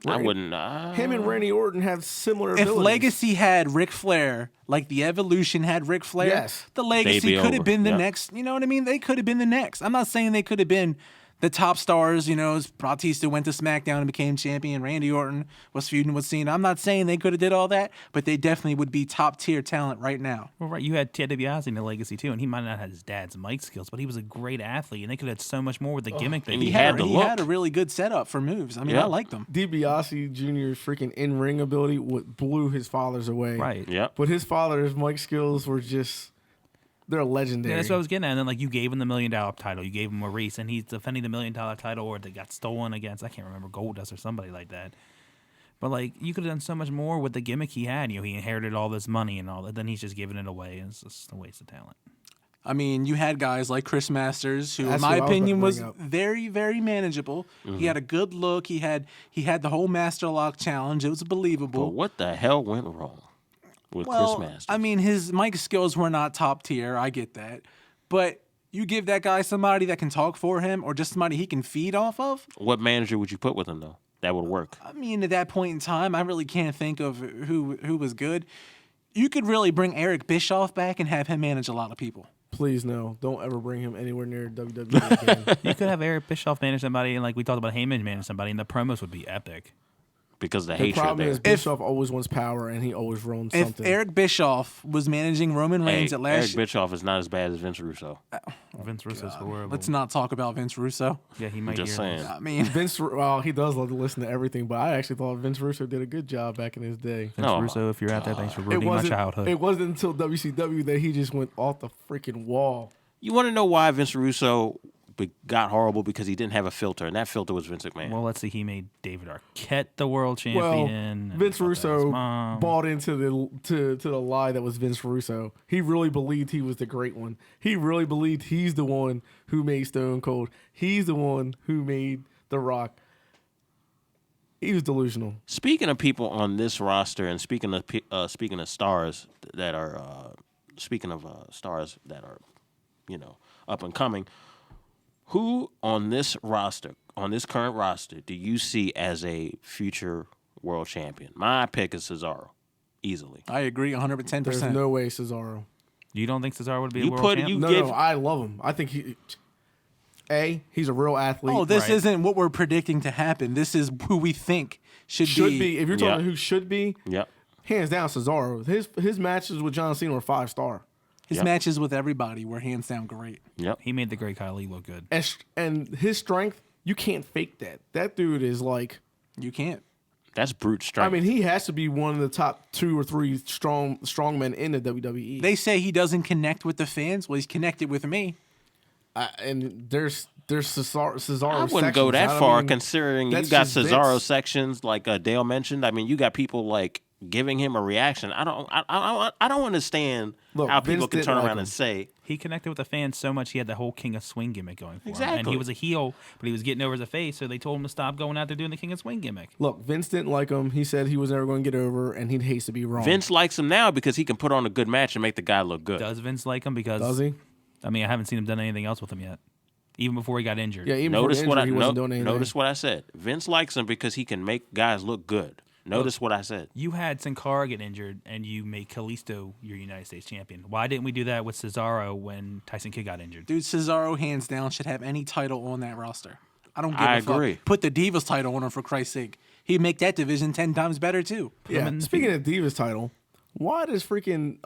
I wouldn't. Him and Randy Orton have similar If abilities. Legacy had Ric Flair, like the Evolution had Ric Flair, Yes. the They'd Legacy be could over. have been the Yep. next. You know what I mean? They could have been the next. I'm not saying they could have been the top stars. Bautista went to SmackDown and became champion. Randy Orton was feuding with Cena. I'm not saying they could have did all that, but they definitely would be top tier talent right now. Well, right, you had Ted DiBiase in the Legacy too, and he might not have his dad's mic skills, but he was a great athlete, and they could have had so much more with the gimmick that and he he had. had the He look. had a really good setup for moves. I mean, Yeah. I liked them. DiBiase Jr.'s freaking in-ring ability blew his father's away. Right. Yep. But his father's mic skills were they're legendary. Yeah, that's what I was getting at. And then, like, you gave him the $1 million title. You gave him Maurice, and he's defending the $1 million title, or that got stolen against, I can't remember, Goldust or somebody like that. But, like, you could have done so much more with the gimmick he had. He inherited all this money and all that. Then he's just giving it away. And it's just a waste of talent. I mean, you had guys like Chris Masters, who, That's in my who I was opinion, gonna was bring up. very, very manageable. He had a good look. He had the whole Master Lock challenge. It was But believable. what the hell went wrong with Well, Chris Masters? I mean, his mic skills were not top tier. I get that, but you give that guy somebody that can talk for him, or just somebody he can feed off of. What manager would you put with him though? That would work. I mean, at that point in time, I really can't think of who was good. You could really bring Eric Bischoff back and have him manage a lot of people. Please no, don't ever bring him anywhere near WWE again. You could have Eric Bischoff manage somebody, and like we talked about Heyman manage somebody, and the promos would be epic. Because the The hatred problem there. is Bischoff always wants power, and he always runs If something. Eric Bischoff was managing Roman Hey, Reigns at Eric last, Bischoff is not as bad as Vince Russo. Vince Russo's horrible. let's not talk about Vince Russo. Yeah, he might Just hear saying. this. I mean, Well, he does love to listen to everything, but I actually thought Vince Russo did a good job back in his day. Vince Oh, Russo, if you're out there, thanks for It ruining my wasn't. childhood. It wasn't until WCW that he just went off the freaking wall. You want to know why Vince Russo got horrible? Because he didn't have a filter, and that filter was Vince McMahon. Well, let's see. He made David Arquette the world Well, champion. and Vince fucked out his Russo mom. bought into the lie that was Vince Russo. He really believed he was the great one. He really believed he's the one who made Stone Cold. He's the one who made The Rock. He was delusional. Speaking of people on this roster, and speaking of stars that are up and coming, who on this roster, on this current roster, do you see as a future world champion? My pick is Cesaro, easily. I agree 110%. There's no way Cesaro. You don't think Cesaro would be You a world put- champion? you- No, give- no, I love him. I think he's a real athlete. Oh, this Right. isn't what we're predicting to happen. This is who we think should be. If you're talking Yeah. who should be, Yep. hands down Cesaro. His matches with John Cena were 5-star. His Yep. matches with everybody were hands down great. Yep. He made the Great Khali look good. And his strength, you can't fake that. That dude is like, You can't. That's brute strength. I mean, he has to be one of the top 2 or 3 strongmen in the WWE. They say he doesn't connect with the fans. Well, he's connected with me. And there's Cesaro. I wouldn't go sections. that I far, mean, considering you that's got just Cesaro Vince. sections like Dale mentioned. I mean, you got people like giving him a reaction. I don't understand Look, how people Vince can didn't turn like around him. and say, He connected with the fans so much he had the whole King of Swing gimmick going for him. And Exactly. he was a heel, but he was getting over as a face, so they told him to stop going out there doing the King of Swing gimmick. Look, Vince didn't like him. He said he was never going to get over, and he hates to be wrong. Vince likes him now because he can put on a good match and make the guy look good. Does Vince like him? Because Does he? I mean, I haven't seen him done anything else with him yet, even before he got injured. Yeah, even Notice before what the I injury, he wasn't doing anything. notice what I said. Vince likes him because he can make guys look good. Notice what I said. You had Sin Cara get injured, and you made Kalisto your United States champion. Why didn't we do that with Cesaro when Tyson Kidd got injured? Dude, Cesaro, hands down, should have any title on that roster. I don't give I a fuck. agree. Put the Divas title on him, for Christ's sake. He'd make that division 10 times better, too. Yeah. in- Speaking of Divas title, why does freaking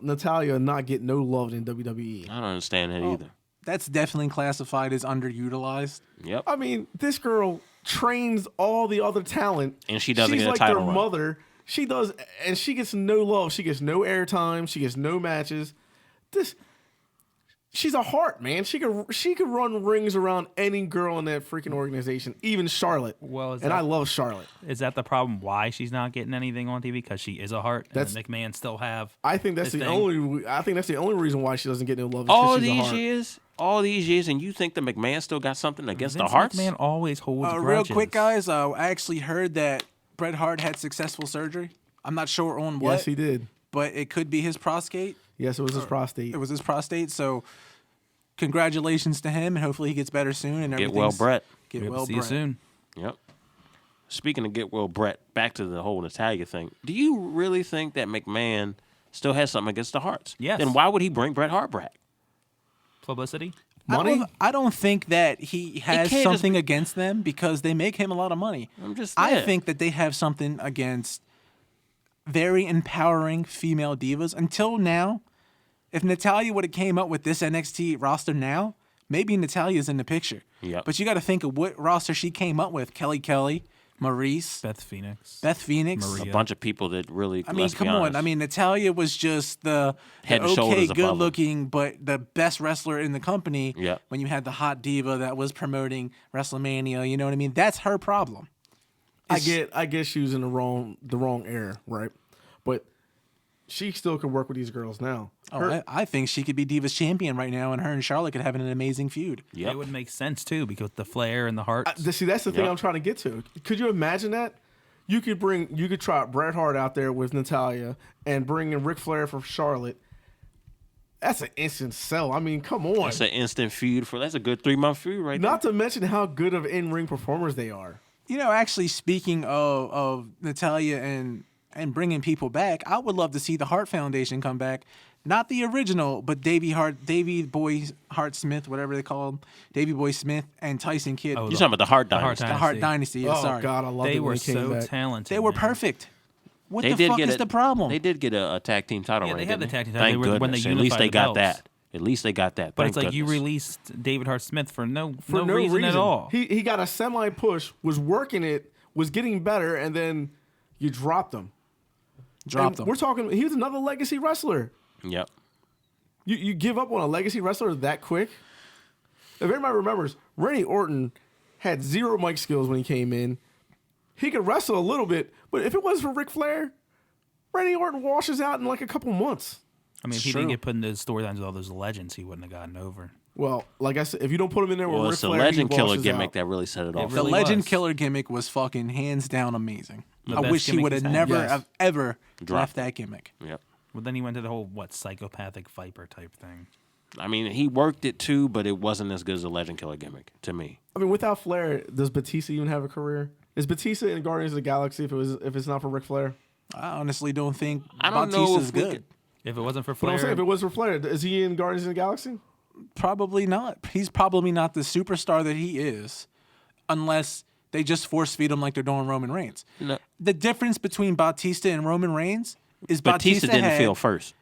Natalia not get no love in WWE? I don't understand that either. That's definitely classified as underutilized. Yep. I mean, this girl trains all the other talent, And she doesn't She's get a like title their run. mother. She does, and she gets no love. She gets no airtime. She gets no matches. She's a heart, man. She could run rings around any girl in that freaking organization, even Charlotte. Well, I love Charlotte. Is that the problem? Why she's not getting anything on TV? Because she is a heart, and the McMahon still have. I think that's this the thing? only. I think that's the only reason why she doesn't get no love. Is 'cause she's a heart. All these years, and you think the McMahon still got something against Vince the Hearts? McMahon always holds Real grudges. quick, guys. I actually heard that Bret Hart had successful surgery. I'm not sure on what. Yes, he did. But it could be his prostate. Yes, it was his prostate. It was his prostate. So, congratulations to him, and hopefully he gets better soon. And Get well, Brett. Get well, See you Brett. soon. Yep. Speaking of get well, Brett, back to the whole Natalia thing. Do you really think that McMahon still has something against the Hearts? Yes. Then why would he bring Bret Hart back? Publicity? Money? I don't think that he has can't just something be- against them because they make him a lot of money. I I think that they have something against very empowering female divas. Until now, if Natalia would have came up with this NXT roster now, maybe Natalia's in the picture. Yep. But you got to think of what roster she came up with: Kelly, Maurice, Beth Phoenix. Maria. a bunch of people that really. I mean, let's be come on. honest. I mean, Natalia was just the Head and okay, shoulders above good them. looking, but the best wrestler in the company. Yep. When you had the hot diva that was promoting WrestleMania, you know what I mean? That's her problem. I get she was in the wrong era, right? But she still can work with these girls now. I think she could be Divas champion right now, and her and Charlotte could have an amazing feud. Yep. It would make sense, too, because the Flair and the Hearts. See, that's the thing Yep. I'm trying to get to. Could you imagine that? You could try Bret Hart out there with Natalia and bring in Ric Flair for Charlotte. That's an instant sell. I mean, come on. That's an instant feud that's a good 3-month feud right Not to mention how good of in-ring performers they are. You know, actually, speaking of Natalia and bringing people back, I would love to see the Hart Foundation come back. Not the original, but Davey Boy Hart Smith, whatever they call him, Davey Boy Smith and Tyson Kidd. there. You're talking about the Hart Dynasty. The Hart Dynasty. Yeah, Oh, sorry. God, I love They it when were they came so back. talented. They were man. perfect. What They the did fuck get is the problem? They did get a tag team title Yeah, reign. they had didn't the tag team Thank title when they goodness. At least unified they the got belts. that. At least they got that. But Thank it's like you goodness. released David Hart Smith for no For no reason at all. He got a semi-push, was working it, was getting better, and then you dropped him. Dropped And them. We're talking, he was another legacy wrestler. Yep. You give up on a legacy wrestler that quick? If everybody remembers, Randy Orton had zero mic skills when he came in. He could wrestle a little bit, but if it was for Ric Flair, Randy Orton washes out in like a couple months. I mean, if he True. didn't get put into the storylines with all those legends, he wouldn't have gotten over. Well, like I said, if you don't put him in there with Well, Ric it's the Flair, legend he killer washes gimmick out. that really set it off. The really Legend was. Killer gimmick was fucking hands down amazing. The I best wish he gimmick would have he's had. never Yes. have ever Dropped left that gimmick. Yep. Well, then he went to the whole, psychopathic Viper type thing. I mean, he worked it too, but it wasn't as good as the legend killer gimmick to me. I mean, without Flair, does Batista even have a career? Is Batista in Guardians of the Galaxy if it's not for Ric Flair? I honestly don't think I don't know Batista's if we good. could- If it wasn't for But Flair, I'm saying, if it was for Flair, is he in Guardians of the Galaxy? Probably not. He's probably not the superstar that he is, unless they just force feed him like they're doing Roman Reigns. No. The difference between Batista and Roman Reigns is Batista didn't had- feel first.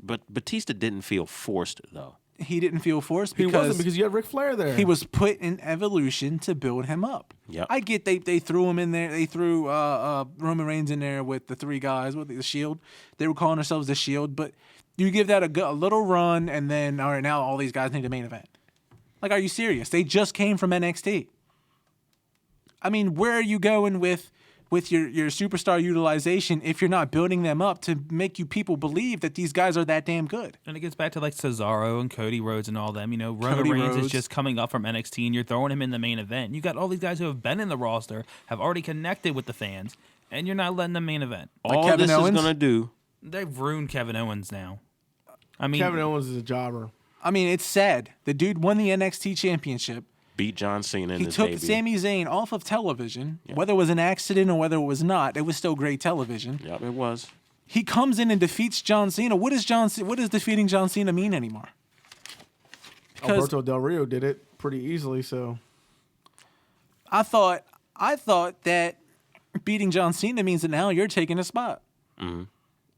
But Batista didn't feel forced, though. He didn't feel forced He because wasn't because you had Ric Flair there. he was put in Evolution to build him up. Yep. I get they threw him in there. They threw Roman Reigns in there with the three guys with the Shield. They were calling themselves the Shield, but you give that a little run, and then all right, now all these guys need a main event. Like, are you serious? They just came from NXT. I mean, where are you going with your superstar utilization if you're not building them up to make you people believe that these guys are that damn good? and it gets back to like Cesaro and Cody Rhodes and all them. You know, Roman Cody Reigns is Rhodes. just coming up from NXT, and you're throwing him in the main event. You got all these guys who have been in the roster, have already connected with the fans, and you're not letting them main event. All Kevin this Owens? is going to do. They've ruined Kevin Owens now. I mean, Kevin Owens is a jobber. I mean, it's sad. The dude won the NXT championship. Beat John Cena in He his took debut. Sami Zayn off of television. Whether it was an accident or whether it was not, it was still great television. Yep, it was. He comes in and defeats John Cena. What does defeating John Cena mean anymore? Because Alberto Del Rio did it pretty easily, so I thought that beating John Cena means that now you're taking a spot. Mm-hmm.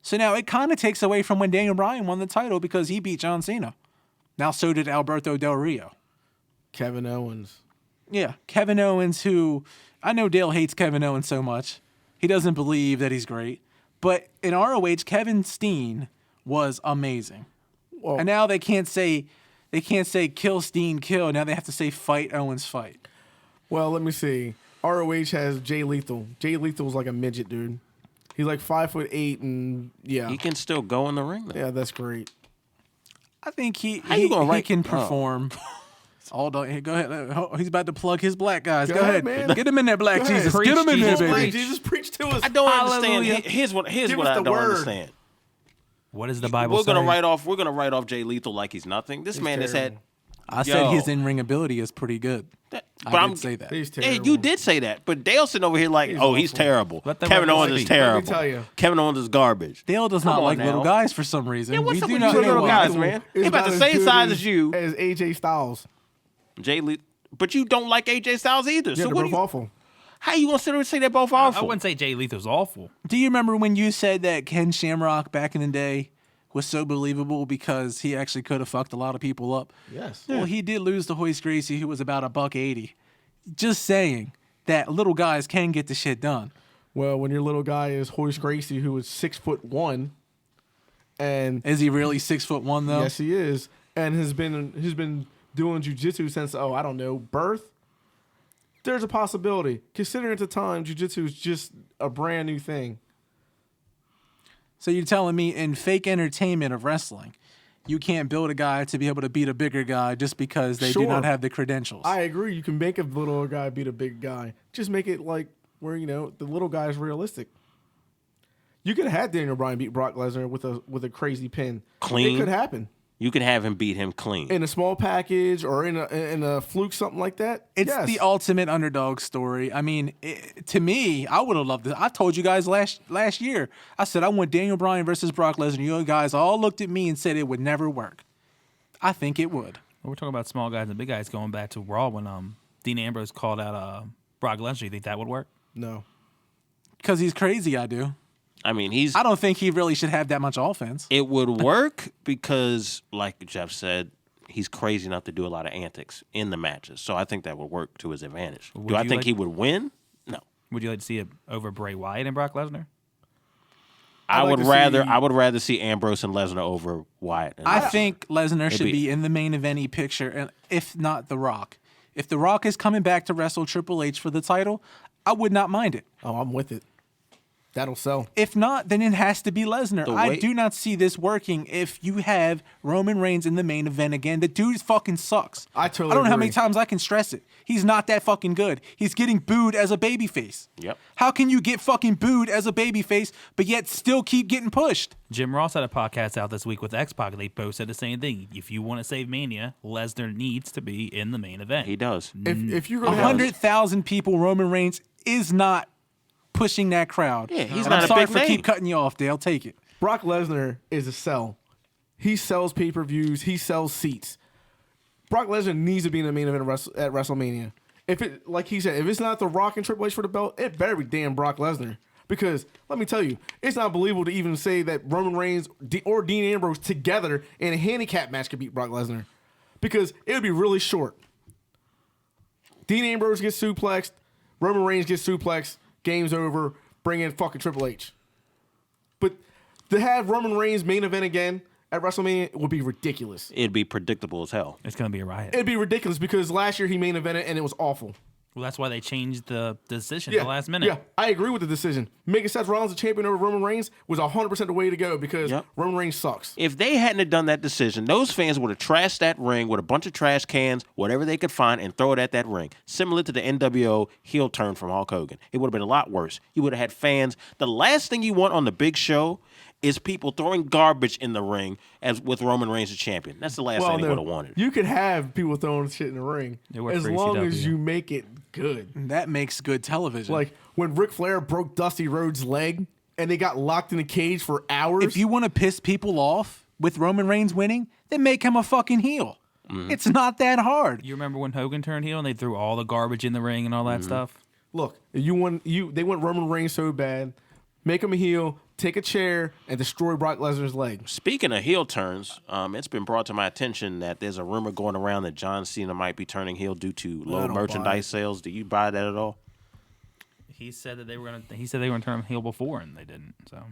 So now it kind of takes away from when Daniel Bryan won the title because he beat John Cena. Now so did Alberto Del Rio. Kevin Owens. Yeah, Kevin Owens, who I know Dale hates Kevin Owens so much. He doesn't believe that he's great. But in ROH, Kevin Steen was amazing. Well, And now they can't say kill Steen kill. Now they have to say fight Owens fight. well, let me see. ROH has Jay Lethal. Jay Lethal's like a midget, dude. He's like 5'8", and yeah, He can still go in the ring, though. yeah, that's great. I think he write- can oh. perform. Hold on, go ahead. He's about to plug his black guys. Go, Go ahead, ahead, man. Get him in there, Black Go ahead. Jesus. Preach, Get him in there, Jesus, baby. preach. Jesus, preach to us. I don't Hallelujah. understand. Here's what Give us I the don't word. understand. What does the Bible We're say? gonna write off Jay Lethal like he's nothing. This man has had. terrible. I said Yo. his in-ring ability is pretty good. But I did say that. He's Hey, terrible. you did say that, but Dale sitting over here like, He's oh, he's awful. terrible. Let the Kevin record Owens is speak. terrible. Let me tell you. Kevin Owens is garbage. Dale does Come not on like now. little guys for some reason. Yeah, what's we up do with not you know little why. guys, man? He It's about the as same good size as you. as AJ Styles. Jay Lethal, but you don't like AJ Styles either. Yeah, so they're what? both awful. How you gonna sit there and say they're both I awful? wouldn't say Jay Lethal's awful. Do you remember when you said that Ken Shamrock back in the day was so believable because he actually could have fucked a lot of people up? Yes. Well, he did lose to Hoist Gracie, who was about $180. Just saying that little guys can get the shit done. Well, when your little guy is Hoist Gracie, who is 6'1", and Is he really 6'1" though? yes, he is, and has been doing jiu-jitsu since I don't know, birth. There's a possibility. Considering at the time, jiu-jitsu is just a brand new thing. So you're telling me in fake entertainment of wrestling, you can't build a guy to be able to beat a bigger guy just because they do Sure. not have the credentials? I agree. You can make a little guy beat a big guy. Just make it like where the little guy is realistic. You could have had Daniel Bryan beat Brock Lesnar with a crazy pin. Clean. It could happen You could have him beat him clean. in a small package or in a fluke, something like that. It's Yes. the ultimate underdog story. I mean, to me, I would have loved it. I told you guys last year. I said I want Daniel Bryan versus Brock Lesnar. You guys all looked at me and said it would never work. I think it would. We're talking about small guys and big guys going back to Raw when Dean Ambrose called out Brock Lesnar. You think that would work? No. Because he's crazy, I do. I mean, I don't think he really should have that much offense. it would work because, like Jeff said, he's crazy enough to do a lot of antics in the matches. So I think that would work to his advantage. Would Do I you think like- he would win? No. Would you like to see it over Bray Wyatt and Brock Lesnar? I like would to rather see- I would rather see Ambrose and Lesnar over Wyatt. And I Lesnar. think Lesnar should be- be in the main event picture, and if not The Rock. If The Rock is coming back to wrestle Triple H for the title, I would not mind it. Oh, I'm with it. That'll sell. If not, then it has to be Lesnar. The I way- do not see this working if you have Roman Reigns in the main event again. The dude fucking sucks. I totally I don't know how many agree. times I can stress it. He's not that fucking good. He's getting booed as a babyface. Yep. How can you get fucking booed as a babyface, but yet still keep getting pushed? Jim Ross had a podcast out this week with X-Pac. They both said the same thing. If you want to save Mania, Lesnar needs to be in the main event. he does. If you're gonna have 100,000 people, Roman Reigns is not pushing that crowd. Yeah, he's And not I'm a sorry big for name. keep cutting you off, Dale. Take it. Brock Lesnar is a sell. He sells pay-per-views. He sells seats. Brock Lesnar needs to be in the main event at WrestleMania. If it, like he said, if it's not The Rock and Triple H for the belt, it better be damn Brock Lesnar. Because let me tell you, it's not believable to even say that Roman Reigns or Dean Ambrose together in a handicap match could beat Brock Lesnar. Because it would be really short. Dean Ambrose gets suplexed, Roman Reigns gets suplexed, game's over, bring in fucking Triple H. But to have Roman Reigns main event again at WrestleMania would be ridiculous. It'd be predictable as hell. It's going to be a riot. It'd be ridiculous because last year he main evented and it was awful. Well, that's why they changed the decision at the last minute. Yeah, I agree with the decision. Making Seth Rollins the champion over Roman Reigns was 100% the way to go because Yep. Roman Reigns sucks. If they hadn't have done that decision, those fans would have trashed that ring with a bunch of trash cans, whatever they could find, and throw it at that ring. Similar to the NWO heel turn from Hulk Hogan. It would have been a lot worse. You would have had fans. The last thing you want on the big show is people throwing garbage in the ring as with Roman Reigns as champion. That's the last thing they would have wanted. You could have people throwing shit in the ring It worked as for long ECW. as you make it good. That makes good television. Like when Ric Flair broke Dusty Rhodes' leg and they got locked in a cage for hours. if you want to piss people off with Roman Reigns winning, then make him a fucking heel. It's not that hard. You remember when Hogan turned heel and they threw all the garbage in the ring and all that stuff? Look, they want Roman Reigns so bad, make him a heel, take a chair, and destroy Brock Lesnar's leg. Speaking of heel turns, it's been brought to my attention that there's a rumor going around that John Cena might be turning heel due to low don't buy merchandise it. sales. Do you buy that at all? He said that they were gonna. He said they were gonna turn him heel before, and they didn't. So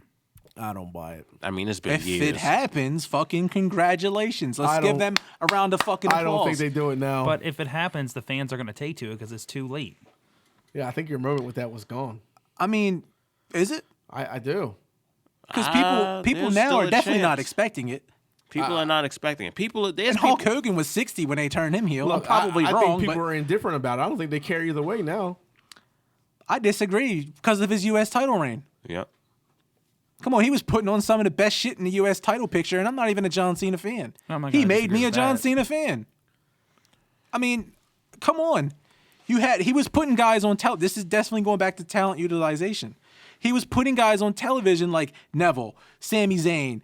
I don't buy it. I mean, it's been If years. it happens, fucking congratulations. Let's give them a round of fucking applause. I don't think they do it now. but if it happens, the fans are gonna take to it because it's too late. yeah, I think your moment with that was gone. I mean, is it? I do. Because people there's now still are a definitely not chance. expecting it. People are not expecting it. There's And people. Hulk Hogan was 60 when they turned him heel. Look, I'm probably I wrong, think people but are indifferent about it. I don't think they care either way now. I disagree because of his U.S. title reign. Yep. Come on, he was putting on some of the best shit in the U.S. title picture, and I'm not even a John Cena fan. I'm not He gonna made disagree me a with John that. Cena fan. I mean, come on. He was putting guys on This is definitely going back to talent utilization. He was putting guys on television like Neville, Sami Zayn,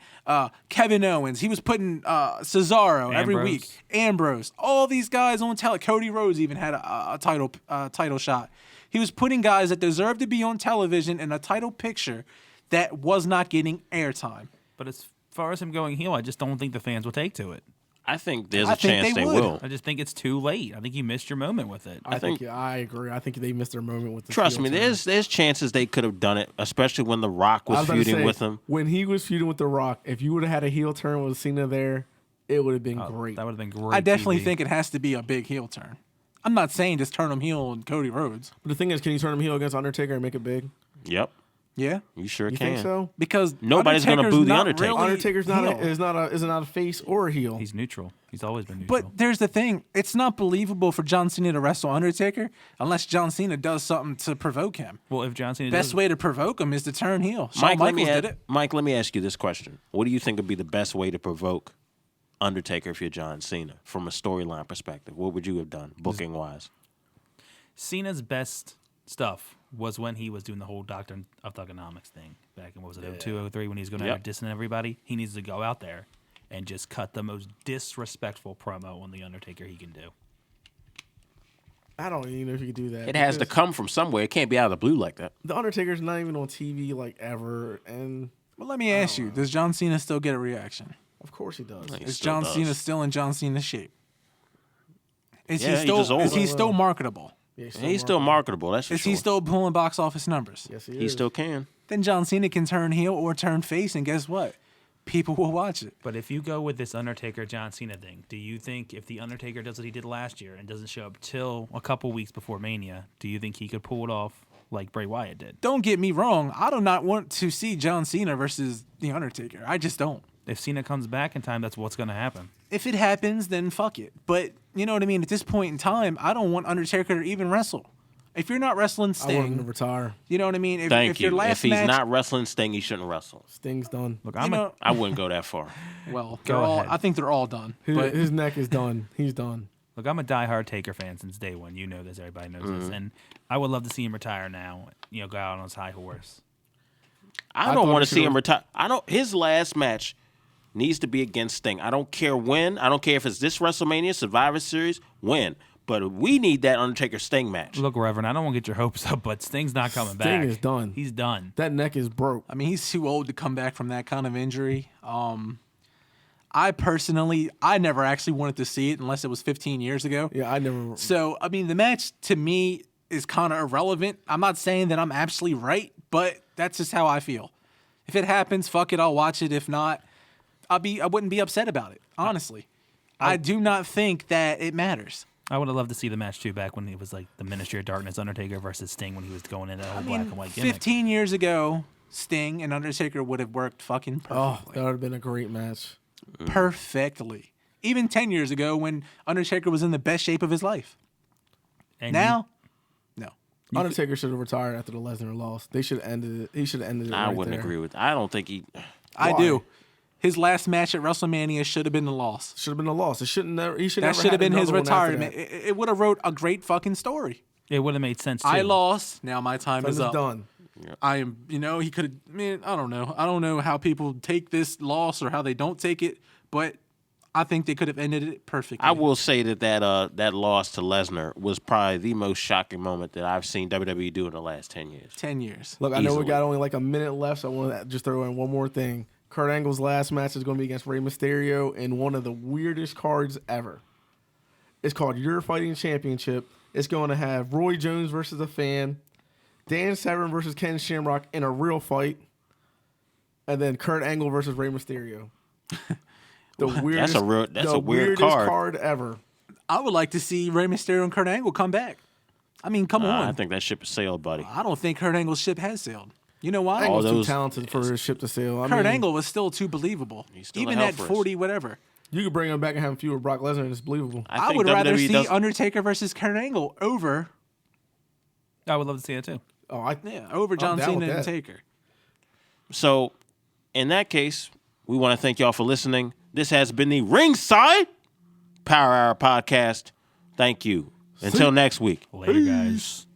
Kevin Owens. He was putting Cesaro every Ambrose. week. Ambrose. All these guys on television. Cody Rhodes even had a title shot. He was putting guys that deserved to be on television in a title picture that was not getting airtime. But as far as him going heel, I just don't think the fans will take to it. I think there's I a think chance they they would. will. I just think it's too late. I think you missed your moment with it. I think- I agree. I think they missed their moment with the Trust heel me, turn. there's chances they could have done it, especially when The Rock I was about to feuding say, with him. When he was feuding with The Rock, if you would have had a heel turn with Cena there, it would have been great. That would have been great. I definitely TV. think it has to be a big heel turn. I'm not saying just turn him heel on Cody Rhodes. But the thing is, can you turn him heel against Undertaker and make it big? Yep, Yeah, you sure You can. think so? because Nobody's gonna Undertaker's boo The not Undertaker. really Undertaker's heel. is not a face or a heel. he's neutral. He's always been neutral. But there's the thing. It's not believable for John Cena to wrestle Undertaker unless John Cena does something to provoke him. well, if John Cena Best does, way to provoke him is to turn heel. Shawn Mike, Michaels did it. Mike, let me ask you this question: what do you think would be the best way to provoke Undertaker if you're John Cena from a storyline perspective? What would you have done, booking wise? Cena's best stuff was when he was doing the whole Doctor of Thugonomics thing back in, what was it, 02, 03, when he was going out Yep. there dissing everybody. He needs to go out there and just cut the most disrespectful promo on The Undertaker he can do. I don't even know if you could do that. It has to because come from somewhere. It can't be out of the blue like that. The Undertaker's not even on TV like ever, and Well, let me ask you: does John Cena still get a reaction? of course he does. He Is still John does. Cena still in John Cena's shape? Is Yeah, he he's just still? Is older. he still marketable? Yeah, He's still marketable. That's for Is sure. he still pulling box office numbers? Yes, He is. still can. Then John Cena can turn heel or turn face, and guess what? People will watch it. But if you go with this Undertaker John Cena thing, do you think if the Undertaker does what he did last year and doesn't show up till a couple weeks before Mania, do you think he could pull it off like Bray Wyatt did? Don't get me wrong. I do not want to see John Cena versus The Undertaker. I just don't. If Cena comes back in time, that's what's going to happen. If it happens, then fuck it. But you know what I mean? At this point in time, I don't want Undertaker to even wrestle. If you're not wrestling I want him to Sting, retire. you know what I mean? If, Thank if your you. last If he's match, not wrestling Sting, he shouldn't wrestle. Sting's done. Look, you know, I wouldn't go that far. well, Go they're all. ahead. I think they're all done. His, But his neck is done. He's done. I'm a diehard Taker fan since day one. You know this. Everybody knows this. And I would love to see him retire now, go out on his high horse. I I don't thought want he to see him should've- retire. His last match needs to be against Sting. I don't care when. I don't care if it's this WrestleMania, Survivor Series, when. But we need that Undertaker Sting match. Look, Reverend, I don't want to get your hopes up, but Sting's not coming back. Sting is done. He's done. That neck is broke. I mean, he's too old to come back from that kind of injury. I personally, I never actually wanted to see it unless it was 15 years ago. Yeah, I never. So, I mean, the match to me is kind of irrelevant. I'm not saying that I'm absolutely right, but that's just how I feel. If it happens, fuck it, I'll watch it. If not, I wouldn't be upset about it, honestly. I do not think that it matters. I would have loved to see the match too back when it was like the Ministry of Darkness Undertaker versus Sting when he was going in that whole black and white gimmick. 15 years ago, Sting and Undertaker would have worked fucking Oh, perfectly. that would have been a great match. Perfectly. Even 10 years ago when Undertaker was in the best shape of his life. And Now, no. Undertaker should have retired after the Lesnar loss. They should have ended it. He should have ended it. I right wouldn't there. agree with. I don't think he. I Why? do. His last match at WrestleMania should have been the loss. Should have been a loss. It shouldn't. Never, he should. That never should have had been his another one after retirement. that. It would have wrote a great fucking story. it would have made sense too. I lost. Now my time That is is up. done. I am. He could have. Man, I don't know. I don't know how people take this loss or how they don't take it, but I think they could have ended it perfectly. I will say that loss to Lesnar was probably the most shocking moment that I've seen WWE do in the last 10 years. 10 years. Look, I know we Easily. got only like a minute left, so I want to just throw in one more thing. Kurt Angle's last match is going to be against Rey Mysterio in one of the weirdest cards ever. It's called Your Fighting Championship. It's going to have Roy Jones versus a fan, Dan Severn versus Ken Shamrock in a real fight, and then Kurt Angle versus Rey Mysterio. The weirdest, that's a weird weirdest card ever. I would like to see Rey Mysterio and Kurt Angle come back. I mean, come on. I think that ship has sailed, buddy. I don't think Kurt Angle's ship has sailed. You know why? Angle's too those- talented for his ship to sail. I Kurt mean, Angle was still too believable. still Even a hell at for us. 40, whatever. you could bring him back and have him feud with Brock Lesnar, and it's believable. I think would rather WWE see does- Undertaker versus Kurt Angle over I would love to see it too. over John down Cena with and that. Taker. So, in that case, we want to thank y'all for listening. This has been the Ringside Power Hour podcast. Thank you. Until next week. Later, guys.